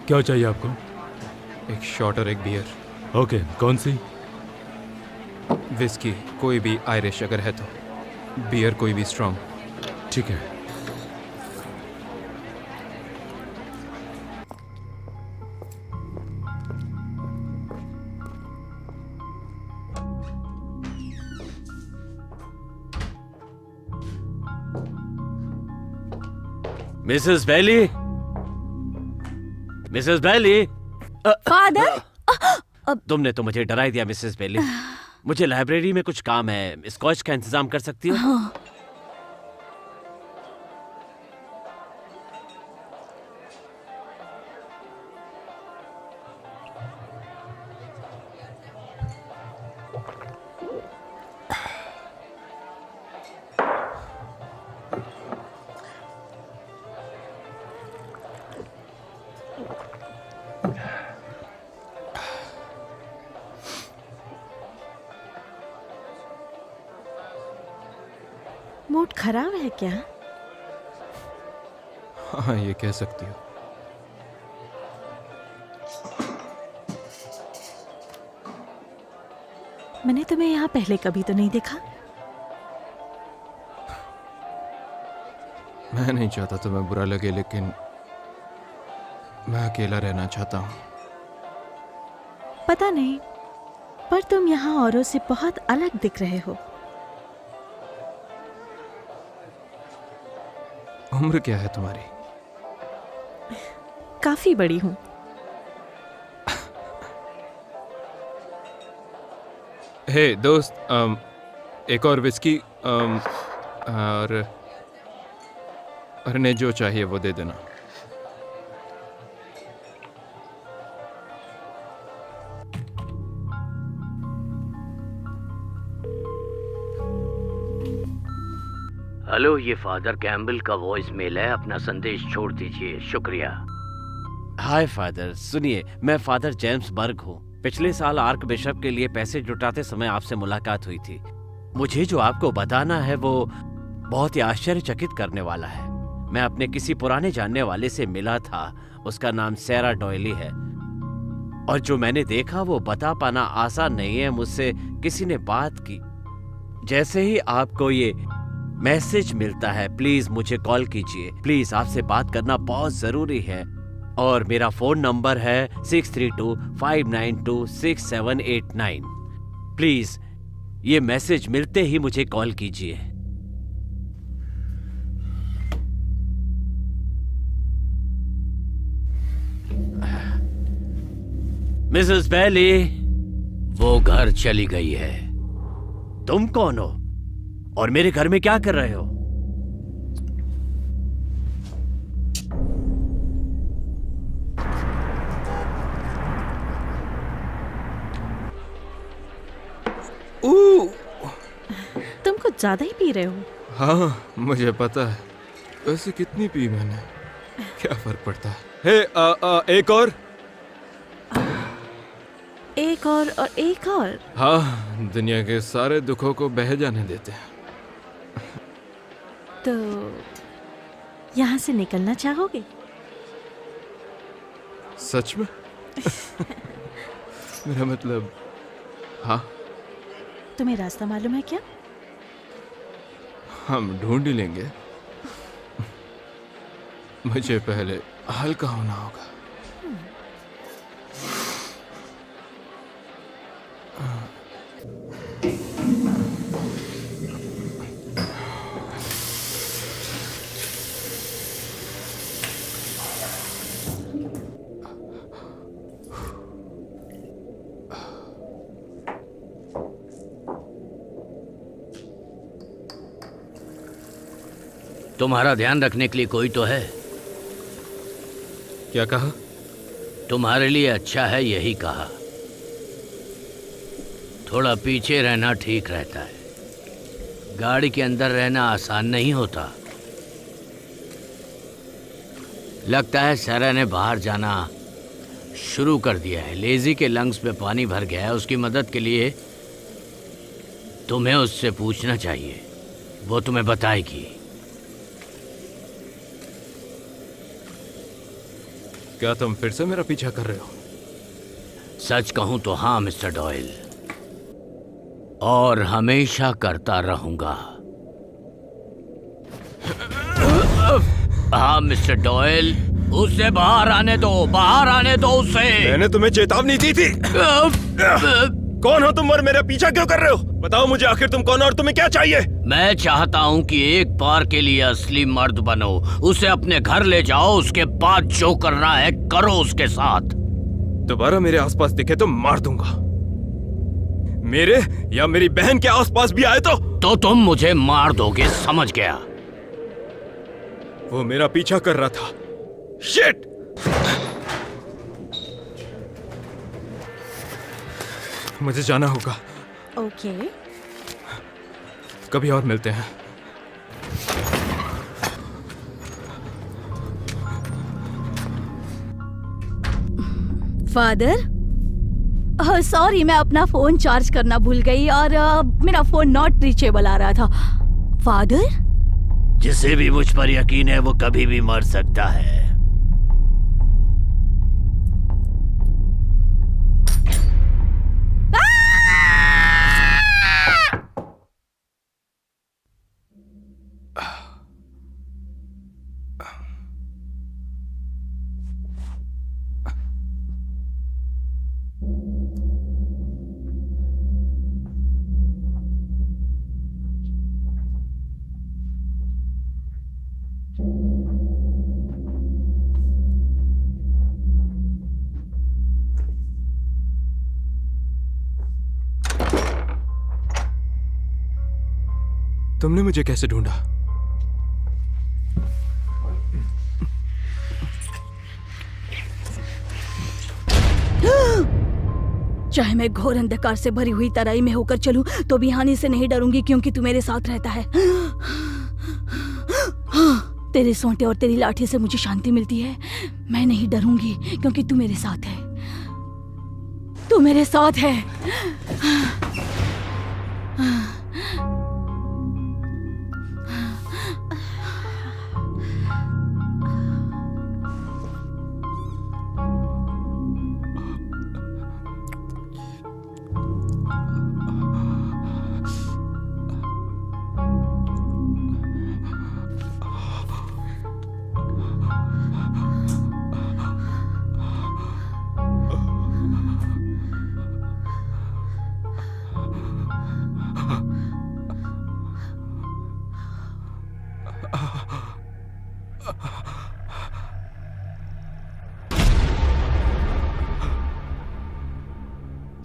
क्या चाहिए आपको? एक शॉट और एक बियर। ओके, कौन सी? विस्की कोई भी आयरिश अगर है तो, बियर कोई भी स्ट्रॉन्ग। ठीक है। मिसेस बैली, मिसेस बैली। फादर, तुमने तो मुझे डरा ही दिया मिसेस बैली। मुझे लाइब्रेरी में कुछ काम है, स्कॉच का इंतजाम कर सकती हो? मूड खराब है क्या? हाँ, ये कह सकती हो। मैंने तुम्हें यहाँ पहले कभी तो नहीं देखा। मैं नहीं चाहता तुम्हें बुरा लगे, लेकिन मैं अकेला रहना चाहता हूँ। पता नहीं, पर तुम यहाँ औरों से बहुत अलग दिख रहे हो। उम्र क्या है तुम्हारी? काफी बड़ी हूँ। हे दोस्त, एक और विस्की और ने जो चाहिए वो दे देना। हेलो, ये फादर कैम्बल का वॉइस मेल है। अपना संदेश छोड़ दीजिए। शुक्रिया। हाय फादर, सुनिए, मैं फादर जेम्स बर्ग हूँ। पिछले साल आर्क बिशप के लिए पैसे जुटाते समय आपसे मुलाकात हुई थी। मुझे जो आपको बताना है वो बहुत ही आश्चर्यचकित करने वाला है। मैं अपने किसी पुराने जानने वाले से मिला था, उसका नाम सैरा डॉयली है, और जो मैंने देखा वो बता पाना आसान नहीं है। मुझसे किसी ने बात की। जैसे ही आपको ये मैसेज मिलता है, प्लीज मुझे कॉल कीजिए। प्लीज, आपसे बात करना बहुत जरूरी है। और मेरा फोन नंबर है 6325926789। प्लीज ये मैसेज मिलते ही मुझे कॉल कीजिए। मिसेस बैली। वो घर चली गई है। तुम कौन हो और मेरे घर में क्या कर रहे हो? तुम कुछ ज्यादा ही पी रहे हो। हाँ, मुझे पता है। वैसे कितनी पी मैंने, क्या फर्क पड़ता है। हे, एक और। एक और एक और। हाँ, दुनिया के सारे दुखों को बह जाने देते हैं। तो यहाँ से निकलना चाहोगे? सच में? मेरा मतलब, हाँ। तुम्हें रास्ता मालूम है क्या? हम ढूंढ ही लेंगे। मुझे पहले हल्का होना होगा। तुम्हारा ध्यान रखने के लिए कोई तो है। क्या कहा? तुम्हारे लिए अच्छा है यही कहा। थोड़ा पीछे रहना ठीक रहता है। गाड़ी के अंदर रहना आसान नहीं होता। लगता है सैरा ने बाहर जाना शुरू कर दिया है। लेजी के लंग्स में पानी भर गया है। उसकी मदद के लिए तुम्हें उससे पूछना चाहिए, वो तुम्हें बताएगी। क्या तुम फिर से मेरा पीछा कर रहे हो? सच कहूं तो हाँ मिस्टर डॉयल, और हमेशा करता रहूंगा। हाँ मिस्टर डॉयल, उसे बाहर आने दो, बाहर आने दो उसे। मैंने तुम्हें चेतावनी दी थी। कौन हो तुम और मेरा पीछा क्यों कर रहे हो? बताओ मुझे, आखिर तुम कौन हो और तुम्हें क्या चाहिए? मैं चाहता हूँ कि एक बार के लिए असली मर्द बनो, उसे अपने घर ले जाओ, उसके बाद जो करना है करो उसके साथ। दोबारा मेरे आसपास दिखे तो मार दूंगा। मेरे या मेरी बहन के आसपास भी आए तो तुम मुझे मार दोगे, समझ गया? वो मेरा पीछा कर रहा था। शिट! मुझे जाना होगा। ओके। कभी और मिलते हैं। फादर, सॉरी, मैं अपना फोन चार्ज करना भूल गई और मेरा फोन नॉट रीचेबल आ रहा था। फादर? जिसे भी मुझ पर यकीन है वो कभी भी मर सकता है। तुमने मुझे कैसे ढूंढा? चाहे मैं घोर अंधकार से भरी हुई तराई में होकर चलूं तो भी हानि से नहीं डरूंगी, क्योंकि तू मेरे साथ रहता है। तेरे सोंटे और तेरी लाठी से मुझे शांति मिलती है। मैं नहीं डरूंगी क्योंकि तू मेरे साथ है। तू मेरे साथ है।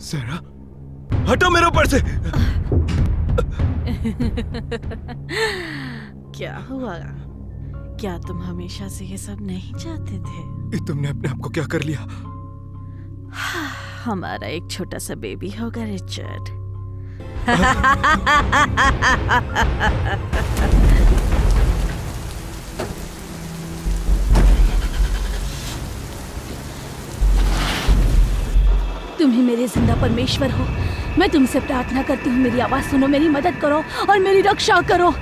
सेरा, हटो मेरे ऊपर से। क्या हुआ? क्या तुम हमेशा से ये सब नहीं चाहते थे? ये तुमने अपने आप को क्या कर लिया? हमारा एक छोटा सा बेबी होगा रिचर्ड। तुम ही मेरे जिंदा परमेश्वर हो। मैं तुमसे प्रार्थना करती हूँ, मेरी आवाज सुनो, मेरी मदद करो और मेरी रक्षा करो।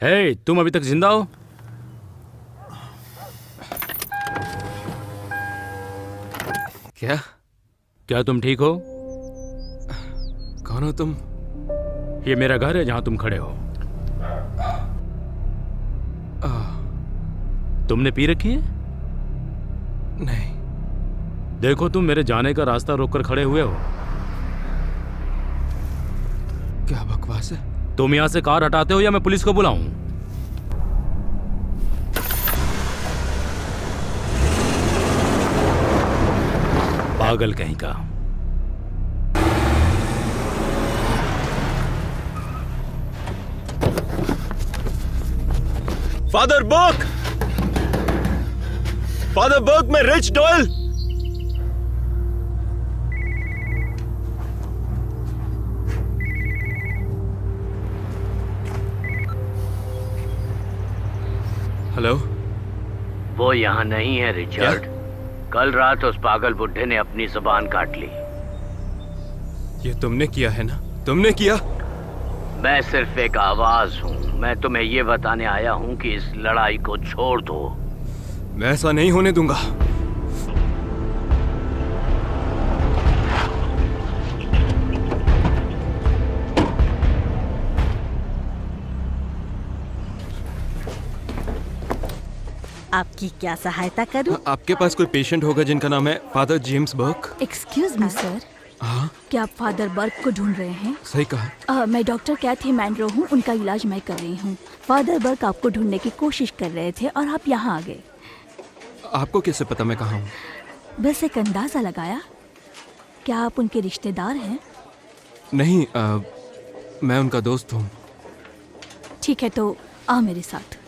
हे, तुम अभी तक जिंदा हो? क्या? क्या तुम ठीक हो? कौन हो तुम? ये मेरा घर है जहां तुम खड़े हो। तुमने पी रखी है? नहीं। देखो, तुम मेरे जाने का रास्ता रोककर खड़े हुए हो। क्या बकवास है? तुम यहां से कार हटाते हो या मैं पुलिस को बुलाऊं? पागल कहीं का। फादर बर्क! फादर बर्क, मैं रिच डॉयल! हेलो। वो यहाँ नहीं है रिचर्ड। कल रात उस पागल बुड्ढे ने अपनी जुबान काट ली। ये तुमने किया है ना? तुमने किया? मैं सिर्फ एक आवाज हूँ। मैं तुम्हें ये बताने आया हूँ कि इस लड़ाई को छोड़ दो। मैं ऐसा नहीं होने दूंगा। आपकी क्या सहायता करूं? आपके पास कोई पेशेंट होगा जिनका नाम है Father James Burke? Excuse me sir, हाँ, क्या आप फादर बर्क को ढूंढ रहे हैं? सही कहा। मैं डॉक्टर कैथी मैनरो हूँ, उनका इलाज मैं कर रही हूँ। फादर बर्क आपको ढूंढने की कोशिश कर रहे थे और आप यहाँ आ गए। आपको कैसे पता मैं कहाँ हूँ? बस एक अंदाजा लगाया। क्या आप उनके रिश्तेदार हैं? नहीं, मैं उनका दोस्त हूँ। ठीक है, तो आओ मेरे साथ।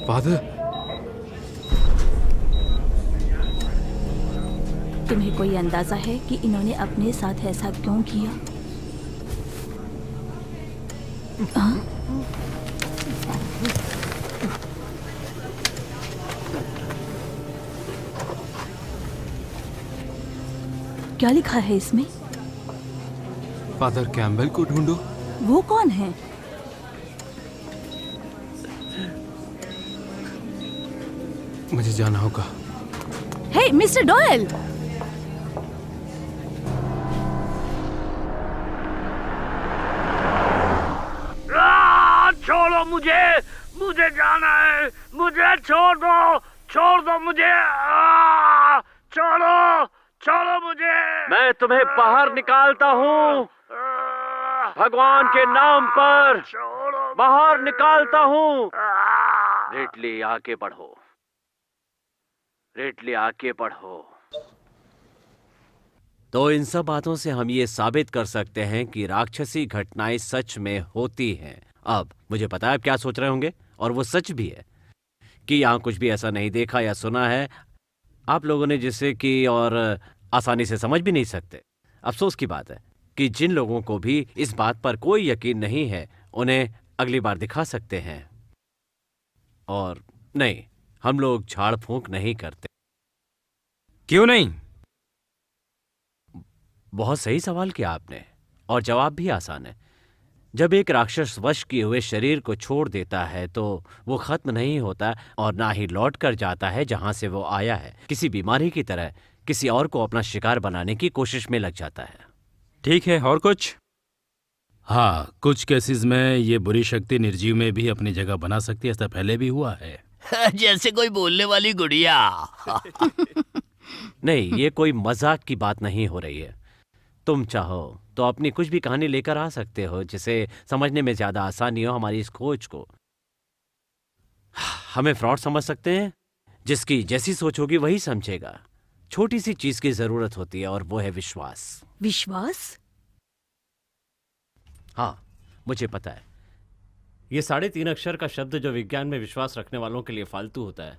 फादर, तुम्हें कोई अंदाजा है कि इन्होंने अपने साथ ऐसा क्यों किया? हाँ? क्या लिखा है इसमें? फादर कैम्बल को ढूंढो। वो कौन है? मुझे जाना होगा। हे मिस्टर डॉयल! छोड़ो मुझे, मुझे जाना है, मुझे छोड़ दो मुझे, छोड़ो मुझे। मैं तुम्हें बाहर निकालता हूँ, भगवान के नाम पर बाहर निकालता हूँ। रिटली आगे बढ़ो, रिटली आगे बढ़ो। तो इन सब बातों से हम ये साबित कर सकते हैं कि राक्षसी घटनाएं सच में होती हैं। अब मुझे पता है आप क्या सोच रहे होंगे, और वो सच भी है कि यहाँ कुछ भी ऐसा नहीं देखा या सुना है आप लोगों ने जिससे कि और आसानी से समझ भी नहीं सकते। अफसोस की बात है कि जिन लोगों को भी इस बात पर कोई यकीन नहीं है उन्हें अगली बार दिखा सकते हैं। और नहीं, हम लोग झाड़ फूंक नहीं करते। क्यों नहीं? बहुत सही सवाल किया आपने, और जवाब भी आसान है। जब एक राक्षस वश किए हुए शरीर को छोड़ देता है तो वो खत्म नहीं होता और ना ही लौट कर जाता है जहां से वो आया है। किसी बीमारी की तरह किसी और को अपना शिकार बनाने की कोशिश में लग जाता है। ठीक है, और कुछ? हाँ, कुछ केसेस में ये बुरी शक्ति निर्जीव में भी अपनी जगह बना सकती है। ऐसा पहले भी हुआ है। जैसे कोई बोलने वाली गुड़िया। नहीं, ये कोई मजाक की बात नहीं हो रही है। तुम चाहो तो अपनी कुछ भी कहानी लेकर आ सकते हो जिसे समझने में ज्यादा आसानी हो हमारी इस खोज को। हमें फ्रॉड समझ सकते हैं, जिसकी जैसी सोच होगी वही समझेगा। छोटी सी चीज की जरूरत होती है और वो है विश्वास। विश्वास? हाँ, मुझे पता है ये 3.5 अक्षर का शब्द जो विज्ञान में विश्वास रखने वालों के लिए फालतू होता है,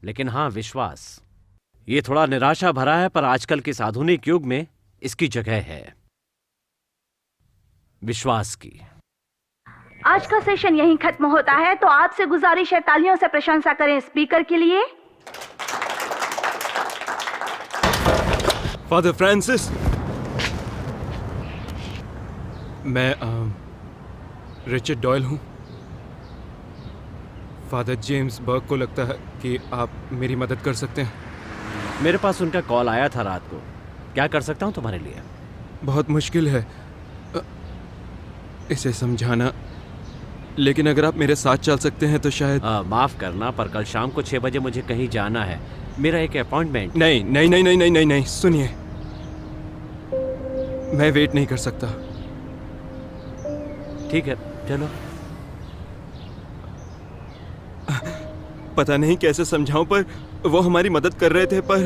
लेकिन हाँ, विश्वास ये थोड़ा निराशा भरा है, पर आजकल के इस आधुनिक युग में इसकी जगह है विश्वास की। आज का सेशन यहीं खत्म होता है, तो आपसे गुजारिश है तालियों से प्रशंसा करें स्पीकर के लिए। फादर फ्रांसिस, मैं रिचर्ड डॉयल हूँ। फादर जेम्स बर्क को लगता है कि आप मेरी मदद कर सकते हैं। मेरे पास उनका कॉल आया था रात को। क्या कर सकता हूँ तुम्हारे लिए? बहुत मुश्किल है इसे समझाना, लेकिन अगर आप मेरे साथ चल सकते हैं तो शायद। माफ करना, पर कल शाम को 6 बजे मुझे कहीं जाना है। मेरा एक अपॉइंटमेंट। नहीं नहीं नहीं नहीं नहीं नहीं नहीं, सुनिए, मैं वेट नहीं कर सकता। ठीक है, चलो। पता नहीं कैसे समझाऊं, पर वो हमारी मदद कर रहे थे, पर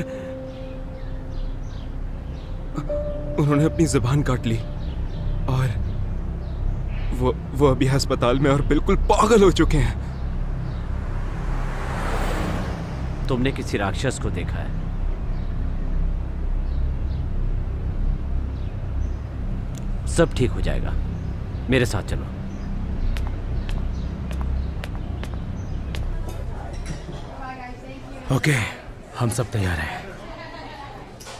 उन्होंने अपनी जुबान काट ली और वो अभी अस्पताल में और बिल्कुल पागल हो चुके हैं। तुमने किसी राक्षस को देखा है? सब ठीक हो जाएगा, मेरे साथ चलो। ओके, हम सब तैयार हैं।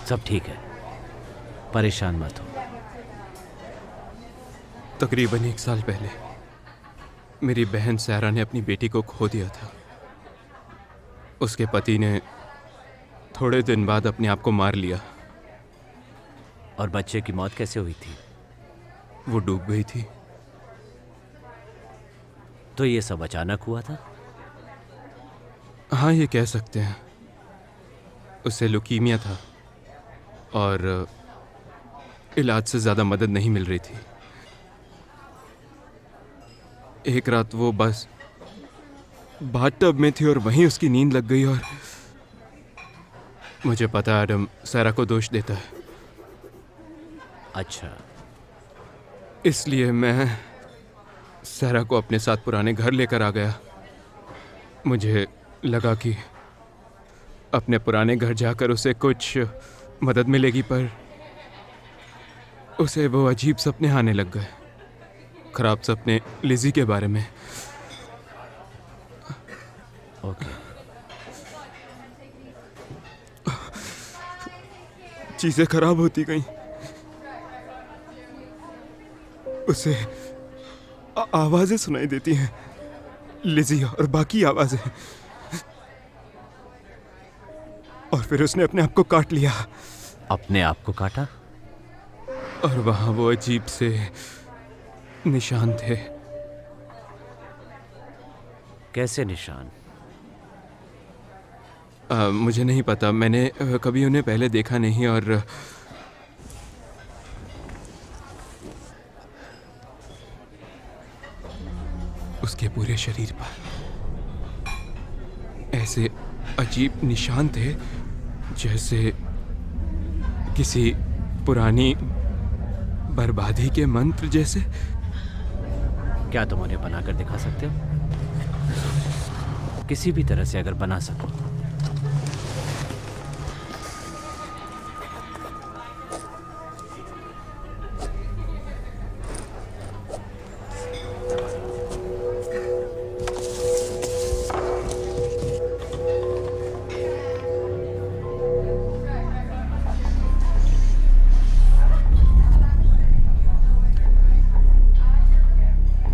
सब ठीक है, परेशान मत हो। तकरीबन 1 साल पहले मेरी बहन सैरा ने अपनी बेटी को खो दिया था। उसके पति ने थोड़े दिन बाद अपने आप को मार लिया। और बच्चे की मौत कैसे हुई थी? वो डूब गई थी। तो ये सब अचानक हुआ था? हाँ, ये कह सकते हैं। उसे लुकीमिया था और इलाज से ज़्यादा मदद नहीं मिल रही थी। एक रात वो बस बाथटब में थी और वहीं उसकी नींद लग गई। और मुझे पता है एडम सैरा को दोष देता है। अच्छा, इसलिए मैं सैरा को अपने साथ पुराने घर लेकर आ गया। मुझे लगा कि अपने पुराने घर जाकर उसे कुछ मदद मिलेगी, पर उसे वो अजीब सपने आने लग गए। खराब सपने लिज़ी के बारे में। ओके। चीजें खराब होती गईं। उसे आवाजें सुनाई देती हैं, लिज़ी और बाकी आवाजें। और फिर उसने अपने आप को काट लिया। अपने आप को काटा? और वहां वो अजीब से निशान थे। कैसे निशान? मुझे नहीं पता, मैंने कभी उन्हें पहले देखा नहीं। और उसके पूरे शरीर पर ऐसे अजीब निशान थे जैसे किसी पुरानी बर्बादी के मंत्र जैसे। क्या तुम उन्हें बनाकर दिखा सकते हो? किसी भी तरह से अगर बना सको।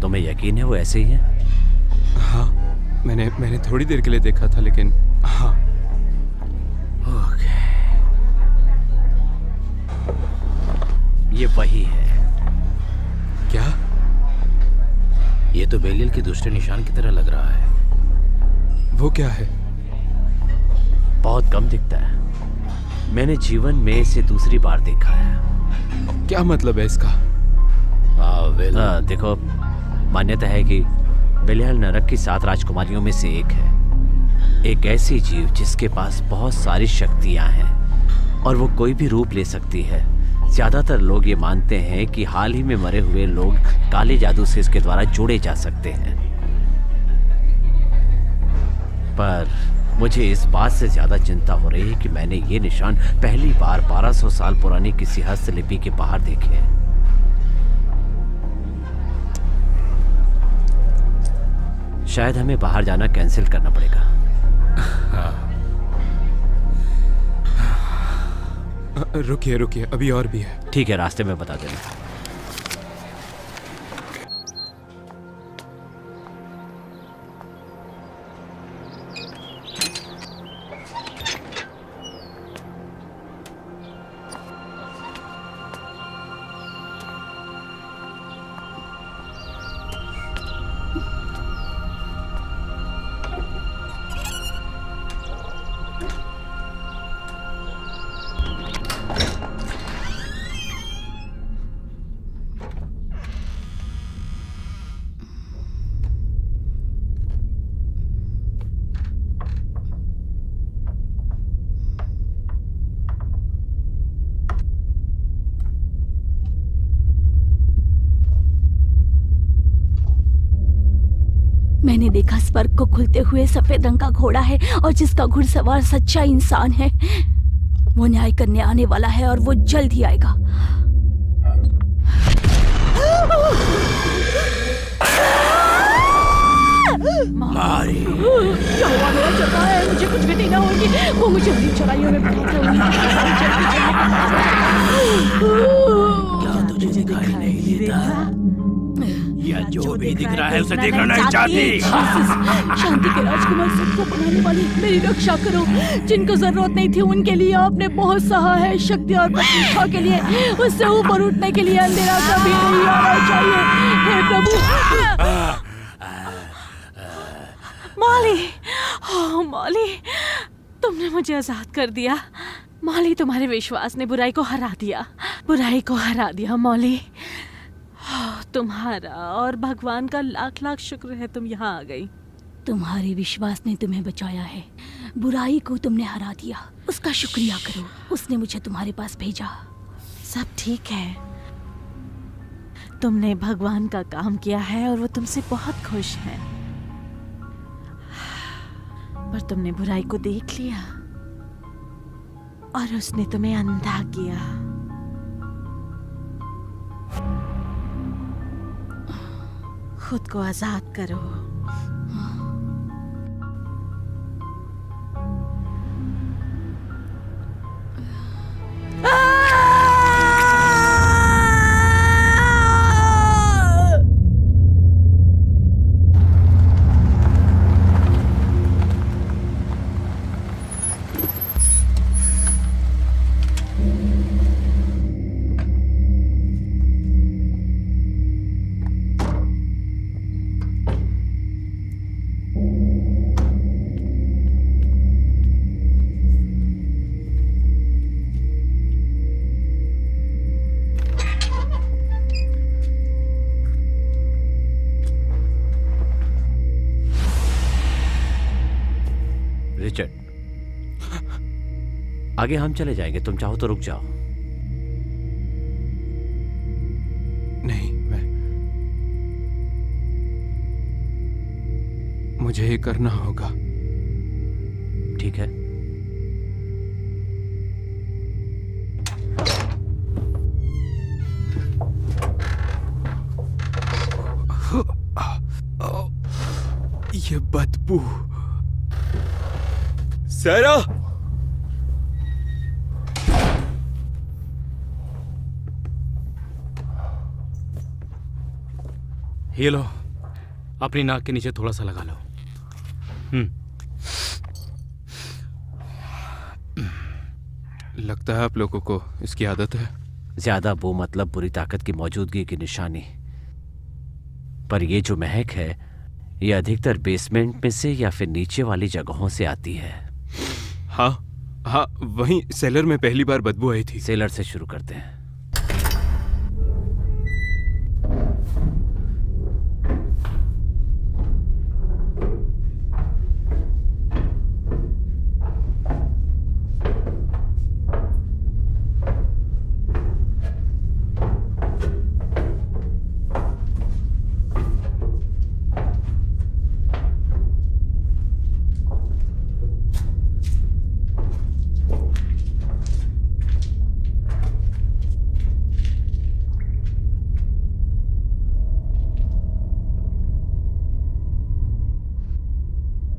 तुम्हें यकीन है वो ऐसे ही है? हाँ, मैंने थोड़ी देर के लिए देखा था, लेकिन हाँ। ओके, ये वही है। क्या? ये तो बेलियल के दूसरे निशान की तरह लग रहा है। वो क्या है? बहुत कम दिखता है। मैंने जीवन में इसे दूसरी बार देखा है। क्या मतलब है इसका? देखो, मान्यता है कि बेलियल नरक की 7 राजकुमारियों में से एक है। एक ऐसी जीव जिसके पास बहुत सारी शक्तियां हैं और वो कोई भी रूप ले सकती है। ज्यादातर लोग ये मानते हैं कि हाल ही में मरे हुए लोग काले जादू से इसके द्वारा जोड़े जा सकते हैं, पर मुझे इस बात से ज्यादा चिंता हो रही है कि मैंने ये निशान पहली बार 1200 साल पुरानी किसी हस्तलिपि के बाहर देखे हैं। शायद हमें बाहर जाना कैंसिल करना पड़ेगा। रुकिए, अभी और भी है। ठीक है, रास्ते में बता देना। मैंने देखा स्वर्ग को खुलते हुए सफेद रंग का घोड़ा है और जिसका घुड़सवार सच्चा इंसान है। वो न्याय करने आने वाला है और वो जल्द ही आएगा। मारी क्या हुआ? मेरा चौथा है, मुझे कुछ घटी ना होगी। वो मुझे अपनी चढ़ाइयों में बिठाते हुए क्या तुझे दिखाई नहीं देता? या जो भी दिख रहा है उसे देखना नहीं चाहती। शांति के राजकुमार सबको बनाने वाली मेरी रक्षा करो। जिनको जरूरत नहीं थी उनके लिए आपने बहुत सहा है। शक्ति और प्रतिष्ठा के लिए, उससे ऊपर उठने के लिए अंधेरा कभी नहीं आना चाहिए। हे प्रभु। मॉली, ओह मॉली, तुमने मुझे आजाद कर दिया। मॉली, तुम्हारे विश्वास ने बुराई को हरा दिया। बुराई को हरा दिया मॉली। तुम्हारा और भगवान का लाख लाख शुक्र है तुम यहाँ आ गई। तुम्हारे विश्वास ने तुम्हें बचाया है। बुराई को तुमने हरा दिया। उसका शुक्रिया करो। उसने मुझे तुम्हारे पास भेजा। सब ठीक है। तुमने भगवान का काम किया है और वो तुमसे बहुत खुश है। पर तुमने बुराई को देख लिया और उसने तुम्हें अंधा किया। खुद को आजाद करो। रिचर्ड, आगे हम चले जाएंगे, तुम चाहो तो रुक जाओ। नहीं, मुझे ये करना होगा। ठीक है। ये बदबू। सैरा, ये लो, अपनी नाक के नीचे थोड़ा सा लगा लो। लगता है आप लोगों को इसकी आदत है। ज्यादा बो मतलब बुरी ताकत की मौजूदगी की निशानी। पर ये जो महक है, ये अधिकतर बेसमेंट में से या फिर नीचे वाली जगहों से आती है। हाँ, वहीं सेलर में पहली बार बदबू आई थी। सेलर से शुरू करते हैं।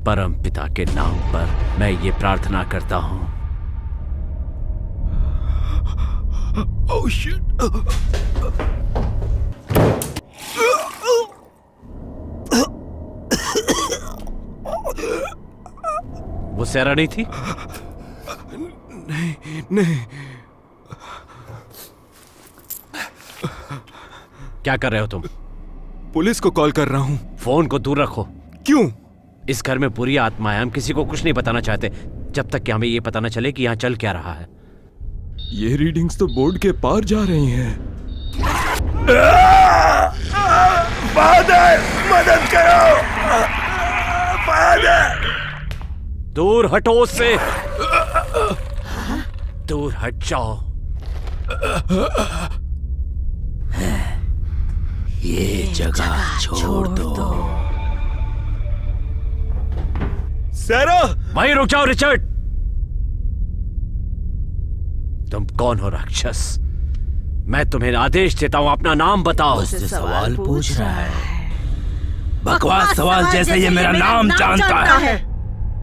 परम पिता के नाम पर मैं ये प्रार्थना करता हूं। Oh shit. वो सैरा नहीं थी? नहीं। क्या कर रहे हो तुम? पुलिस को कॉल कर रहा हूं। फोन को दूर रखो। क्यों? इस घर में बुरी आत्माएं, हम किसी को कुछ नहीं बताना चाहते जब तक कि हमें ये पता न चले कि यहाँ चल क्या रहा है। ये रीडिंग्स तो बोर्ड के पार जा रही हैं। फादर, मदद करो। फादर, दूर हटो उससे। दूर हट जाओ। ये जगह छोड़ दो। सैरा! वहीं रुक जाओ रिचर्ड। तुम कौन हो राक्षस? मैं तुम्हें आदेश देता हूं, अपना नाम बताओ। मुझसे सवाल पूछ रहा है। बकवास सवाल जैसे ये मेरा नाम जानता है।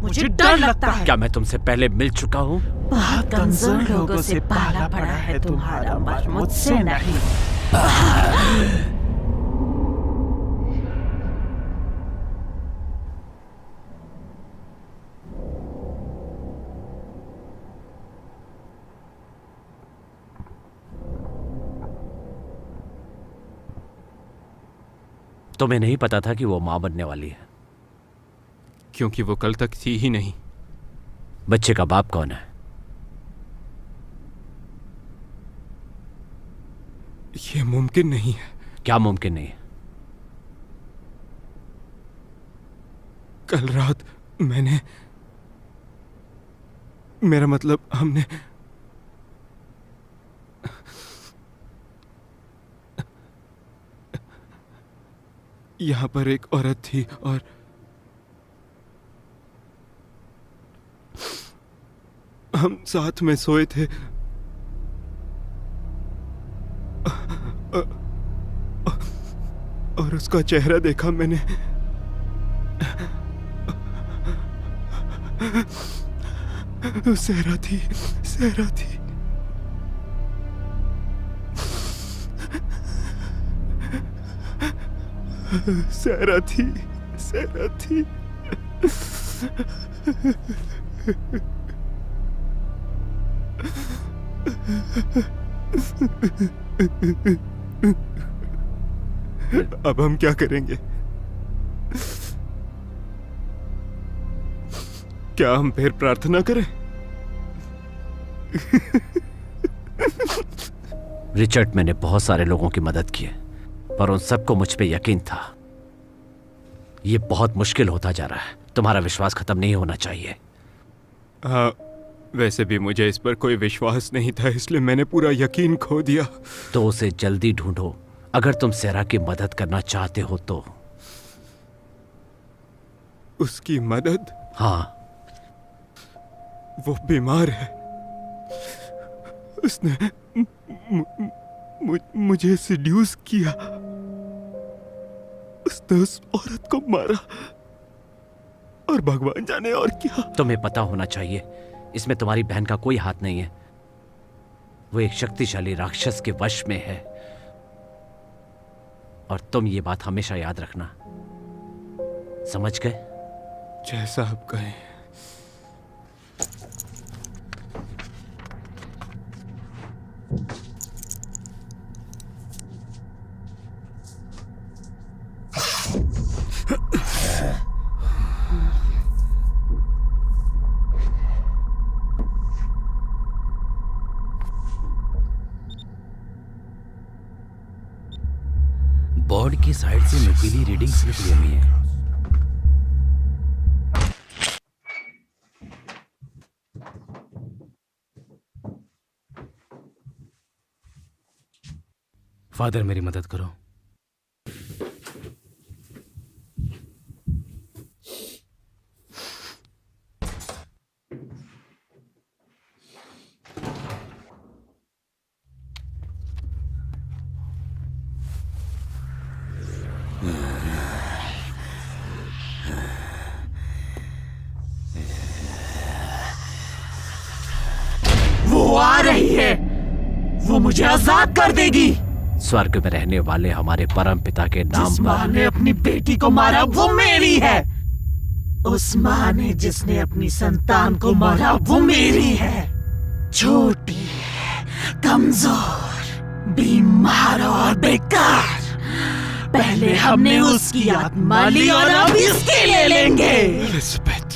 मुझे डर लगता है। क्या मैं तुमसे पहले मिल चुका हूं? बहुत कमजोर लोगों से पाला पड़ा है तुम्हारा, पर मुझसे नहीं। तुम्हें नहीं पता था कि वो मां बनने वाली है? क्योंकि वो कल तक थी ही नहीं। बच्चे का बाप कौन है? ये मुमकिन नहीं है। क्या मुमकिन नहीं है? कल रात मैंने, मेरा मतलब हमने, यहां पर एक औरत थी और हम साथ में सोए थे। और उसका चेहरा देखा मैंने। सहरा थी, सहरा थी। सहरा थी, सहरा थी। अब हम क्या करेंगे? क्या हम फिर प्रार्थना करें? रिचर्ड, मैंने बहुत सारे लोगों की मदद की है, पर उन सबको मुझ पे यकीन था। ये बहुत मुश्किल होता जा रहा है। तुम्हारा विश्वास खत्म नहीं होना चाहिए। हाँ, वैसे भी मुझे इस पर कोई विश्वास नहीं था, इसलिए मैंने पूरा यकीन खो दिया। तो उसे जल्दी ढूंढो, अगर तुम सहरा की मदद करना चाहते हो तो। उसकी मदद? हाँ। वो बीमार है। उसने मुझे सिड्यूस किया। उसने उस औरत को मारा और भगवान जाने और क्या। तुम्हें पता होना चाहिए, इसमें तुम्हारी बहन का कोई हाथ नहीं है। वो एक शक्तिशाली राक्षस के वश में है, और तुम ये बात हमेशा याद रखना। समझ गए? जैसा आप कहें। बोर्ड की साइड से नुकीली रीडिंग्स निकली हुई हैं। फादर, मेरी मदद करो। वो आ रही है। वो मुझे आजाद कर देगी। स्वर्ग में रहने वाले हमारे परम पिता के नाम जिस माँ पर ने अपनी बेटी को मारा वो मेरी है। उस माँ ने जिसने अपनी संतान को मारा वो मेरी है। छोटी, कमजोर, बीमार और बेकार। पहले हमने उसकी आत्मा ली और अब इसकी ले लेंगे। एलिजाबेथ,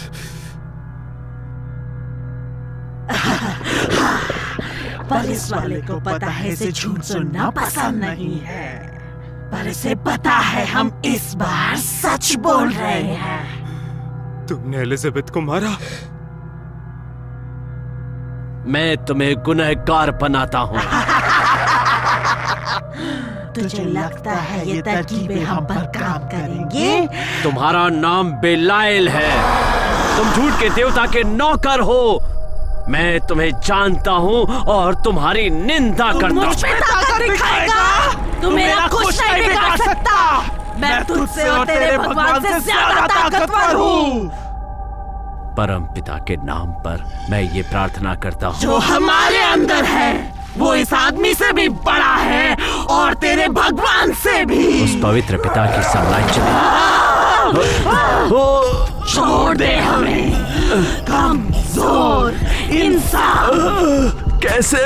पुलिस वाले को पता है इसे झूठ सुनना पसंद नहीं है, पर इसे पता है हम इस बार सच बोल रहे हैं। तुमने एलिजाबेथ को मारा? मैं तुम्हें गुनहगार बनाता हूँ। तुझे लगता है ये तरकीबें हम पर काम करेंगे? तुम्हारा नाम बेलाइल है। तुम झूठ के देवता के नौकर हो। मैं तुम्हें जानता हूँ और तुम्हारी निंदा करता हूँ। ताकत दिखाएगा, तू मेरा कुछ नहीं बिगाड़ सकता। मैं तुझसे और तेरे भगवान से ज्यादा ताकतवर हूँ। परम पिता के नाम पर मैं ये प्रार्थना करता हूँ, जो हमारे अंदर है वो इस आदमी से भी बड़ा है और तेरे भगवान से भी। उस पवित्र पिता की साम्राज्य छोड़ दे हमें, कमजोर इंसान। कैसे?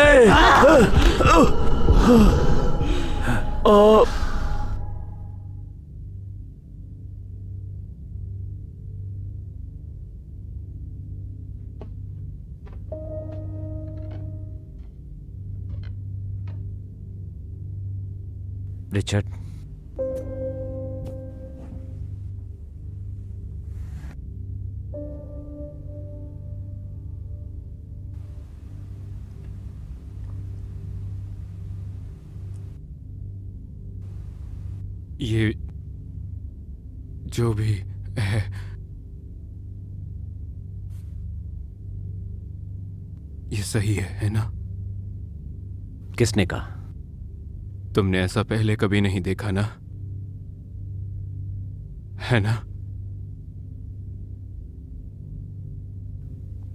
रिचर्ड, ये जो भी है, ये सही है ना? किसने कहा? तुमने ऐसा पहले कभी नहीं देखा ना, है ना?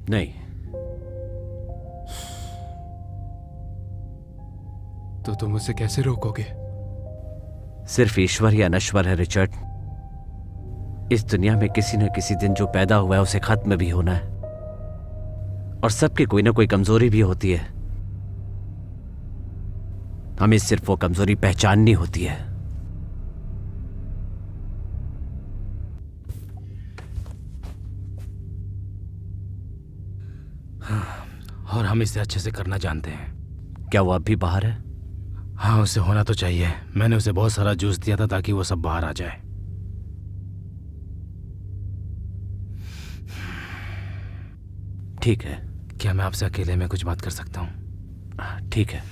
नहीं। तो तुम उसे कैसे रोकोगे? सिर्फ ईश्वर या नश्वर है रिचर्ड। इस दुनिया में किसी न किसी दिन जो पैदा हुआ है उसे खत्म भी होना है, और सबकी कोई ना कोई कमजोरी भी होती है। हमें सिर्फ वो कमजोरी पहचाननी होती है। और हम इसे अच्छे से करना जानते हैं। क्या वो अब भी बाहर है? हाँ, उसे होना तो चाहिए। मैंने उसे बहुत सारा जूस दिया था ताकि वो सब बाहर आ जाए। ठीक है। क्या मैं आपसे अकेले में कुछ बात कर सकता हूँ? ठीक है।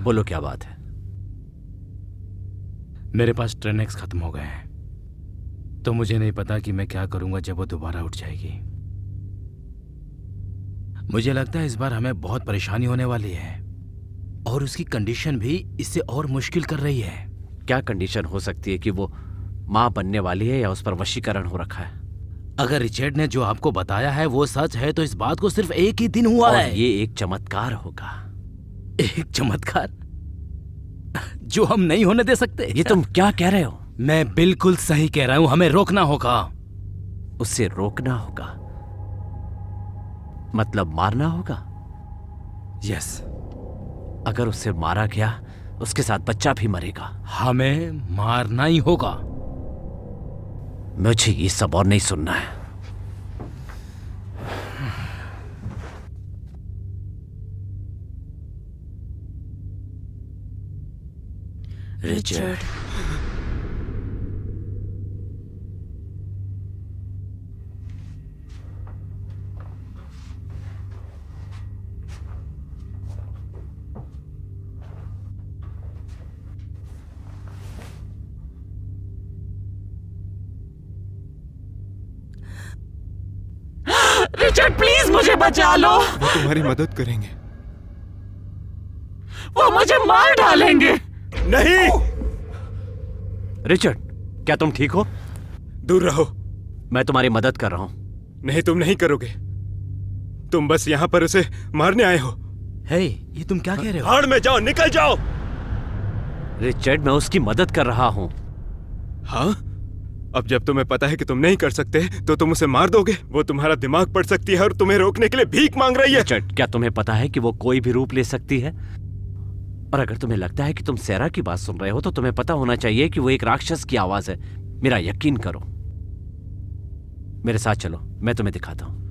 बोलो, क्या बात है? मेरे पास ट्रेनेक्स खत्म हो गए हैं, तो मुझे नहीं पता कि मैं क्या करूंगा जब वो दोबारा उठ जाएगी। मुझे लगता है इस बार हमें बहुत परेशानी होने वाली है, और उसकी कंडीशन भी इससे और मुश्किल कर रही है। क्या कंडीशन हो सकती है कि वो मां बनने वाली है या उस पर वशीकरण हो रखा है? अगर रिचर्ड ने जो आपको बताया है वो सच है तो इस बात को सिर्फ एक ही दिन हुआ और है। ये एक चमत्कार होगा। एक चमत्कार जो हम नहीं होने दे सकते। ये तुम क्या कह रहे हो? मैं बिल्कुल सही कह रहा हूं। हमें रोकना होगा। उसे रोकना होगा मतलब मारना होगा? यस। अगर उसे मारा गया उसके साथ बच्चा भी मरेगा। हमें मारना ही होगा। मुझे ये सब और नहीं सुनना है। रिचर्ड, रिचर्ड प्लीज मुझे बचा लो। वो तुम्हारी मदद करेंगे। वो मुझे मार डालेंगे। नहीं, रिचर्ड, क्या तुम ठीक हो? दूर रहो। मैं तुम्हारी मदद कर रहा हूं। नहीं, तुम नहीं करोगे। तुम बस यहाँ पर उसे मारने आए हो। हे, ये तुम क्या कह रहे हो? भाड़ में जाओ, निकल जाओ। रिचर्ड, मैं उसकी मदद कर रहा हूं। हाँ? अब जब तुम्हें पता है कि तुम नहीं कर सकते तो तुम उसे मार दोगे। वो तुम्हारा दिमाग पढ़ सकती है और तुम्हें रोकने के लिए भीख मांग रही है। रिचर्ड, क्या तुम्हें पता है कि वो कोई भी रूप ले सकती है? और अगर तुम्हें लगता है कि तुम सैरा की बात सुन रहे हो तो तुम्हें पता होना चाहिए कि वो एक राक्षस की आवाज है। मेरा यकीन करो। मेरे साथ चलो, मैं तुम्हें दिखाता हूं।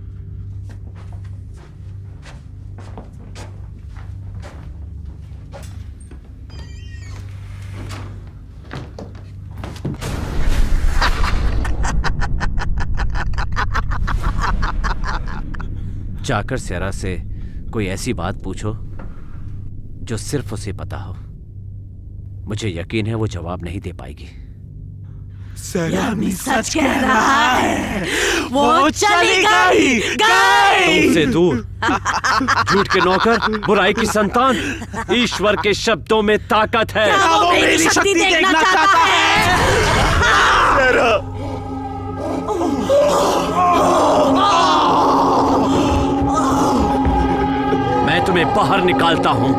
जाकर सैरा से कोई ऐसी बात पूछो जो सिर्फ उसे पता हो। मुझे यकीन है वो जवाब नहीं दे पाएगी। यामी सच कह रहा है, वो चली गई। तुमसे दूर, झूठ के नौकर, बुराई की संतान। ईश्वर के शब्दों में ताकत है। वो मेरी शक्ति देखना चाहता है। मैं तुम्हें बाहर निकालता हूं।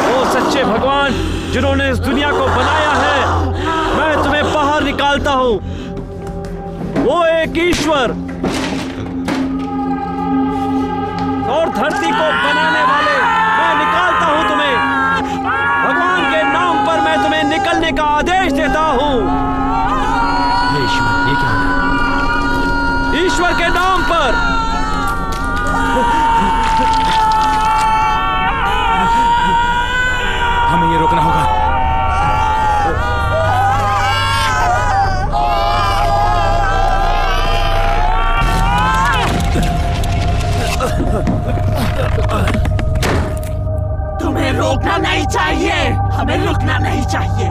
ओ सच्चे भगवान जिन्होंने इस दुनिया को बनाया है, मैं तुम्हें बाहर निकालता हूं। वो एक ईश्वर और धरती को बनाने वाले, मैं निकालता हूं तुम्हें। भगवान के नाम पर मैं तुम्हें निकलने का आदेश देता हूं। ईश्वर, ये क्या हो रहा है? ईश्वर के नाम पर। हमें ये रोकना होगा। तुम्हें रोकना नहीं चाहिए, हमें रुकना नहीं चाहिए।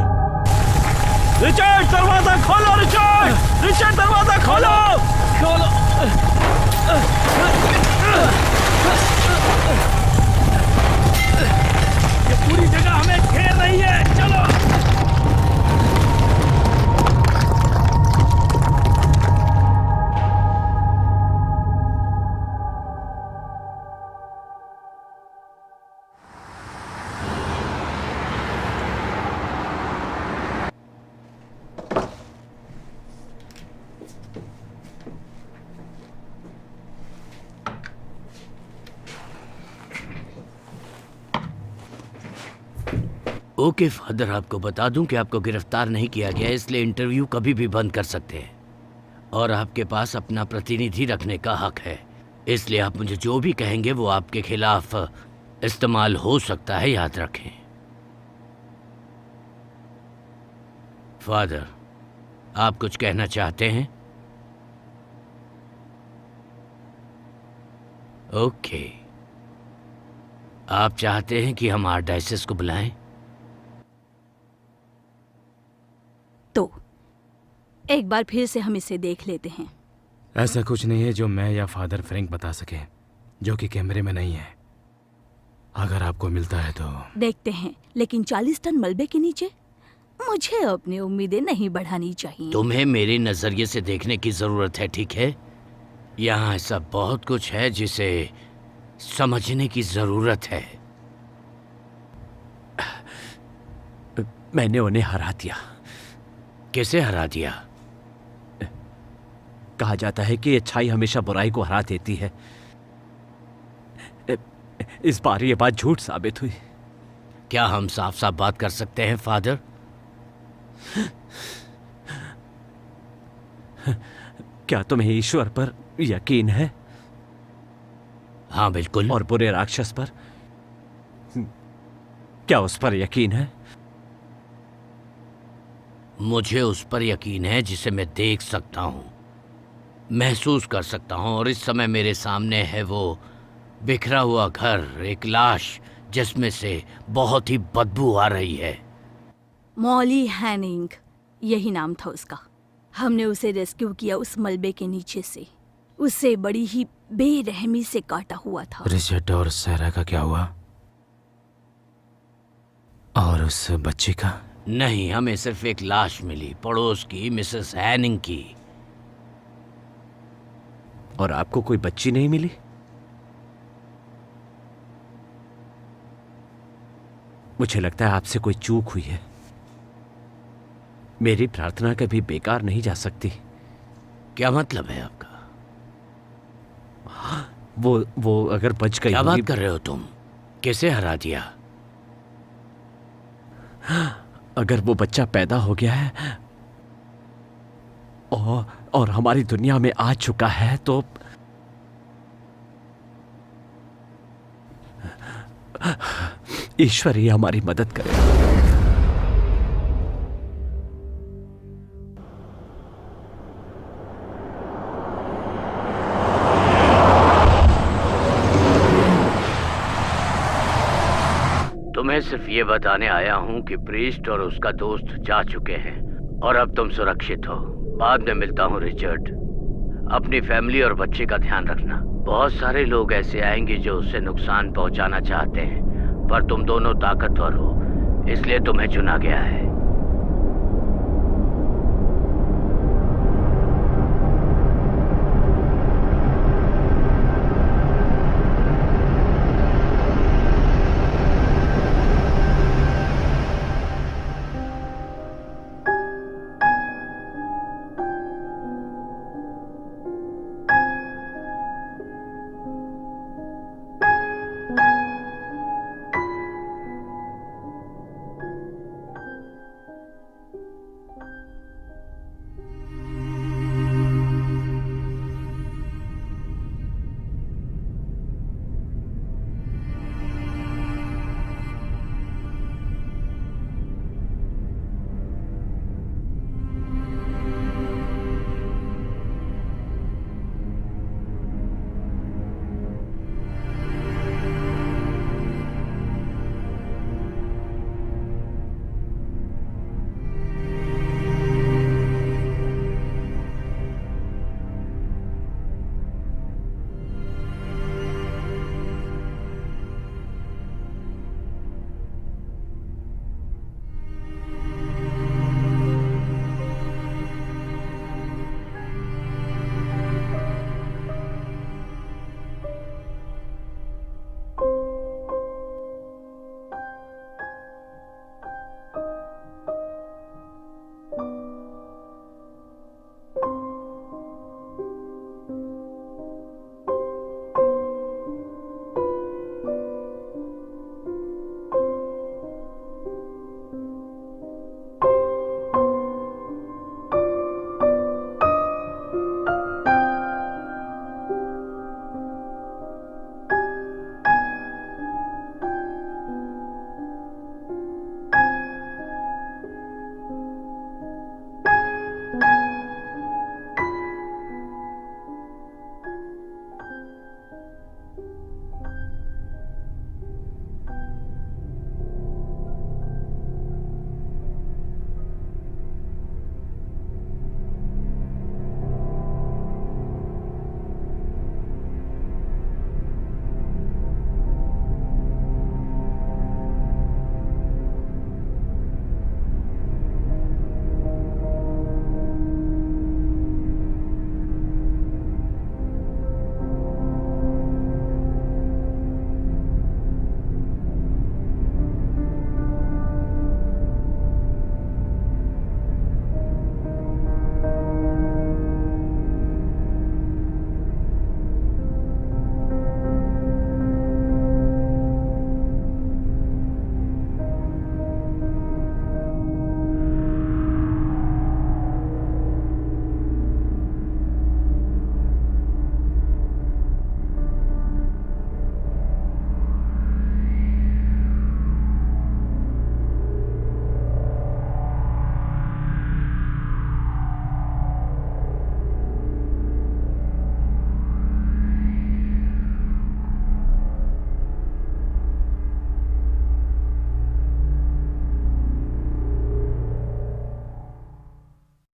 रिचर्ड दरवाजा खोलो। रिचर्ड दरवाजा खोलो। ये पूरी जगह हमें घेर रही है, चलो। ओके फादर, आपको बता दूं कि आपको गिरफ्तार नहीं किया गया, इसलिए इंटरव्यू कभी भी बंद कर सकते हैं और आपके पास अपना प्रतिनिधि रखने का हक है। इसलिए आप मुझे जो भी कहेंगे वो आपके खिलाफ इस्तेमाल हो सकता है, याद रखें। फादर, आप कुछ कहना चाहते हैं? ओके, आप चाहते हैं कि हम आर्चडायसिस को बुलाएं? तो एक बार फिर से हम इसे देख लेते हैं। ऐसा कुछ नहीं है जो मैं या फादर फ्रैंक बता सके, जो कि कैमरे में नहीं है। अगर आपको मिलता है तो देखते हैं, लेकिन 40 टन मलबे के नीचे मुझे अपनी उम्मीदें नहीं बढ़ानी चाहिए। तुम्हें मेरे नजरिए से देखने की जरूरत है, ठीक है? यहाँ ऐसा बहुत कुछ है जिसे समझने की जरूरत है। मैंने उन्हें हरा दिया। कैसे हरा दिया? कहा जाता है कि अच्छाई हमेशा बुराई को हरा देती है। इस बार ये बात झूठ साबित हुई। क्या हम साफ साफ बात कर सकते हैं फादर? क्या तुम्हें ईश्वर पर यकीन है? हाँ बिल्कुल। और बुरे राक्षस पर? क्या उस पर यकीन है? मुझे उस पर यकीन है जिसे मैं देख सकता हूँ, महसूस कर सकता हूँ, और इस समय मेरे सामने है वो बिखरा हुआ घर, एक लाश जिसमें से बहुत ही बदबू आ रही है। मॉली हैनिंग, यही नाम था उसका। हमने उसे रेस्क्यू किया उस मलबे के नीचे से। उसे बड़ी ही बेरहमी से काटा हुआ था। रिचर्ड और सारा का क्या हुआ? और उस बच्ची का? नहीं, हमें सिर्फ एक लाश मिली, पड़ोस की मिसेस हैनिंग की। और आपको कोई बच्ची नहीं मिली? मुझे लगता है आपसे कोई चूक हुई है। मेरी प्रार्थना कभी बेकार नहीं जा सकती। क्या मतलब है आपका? वो अगर बच गई। क्या बात कर रहे हो तुम? कैसे हरा दिया? अगर वो बच्चा पैदा हो गया है और हमारी दुनिया में आ चुका है तो ईश्वर ही हमारी मदद करेगा। तुम्हें सिर्फ ये बताने आया हूँ कि प्रीस्ट और उसका दोस्त जा चुके हैं और अब तुम सुरक्षित हो। बाद में मिलता हूँ रिचर्ड। अपनी फैमिली और बच्चे का ध्यान रखना। बहुत सारे लोग ऐसे आएंगे जो उसे नुकसान पहुंचाना चाहते हैं, पर तुम दोनों ताकतवर हो, इसलिए तुम्हें चुना गया है।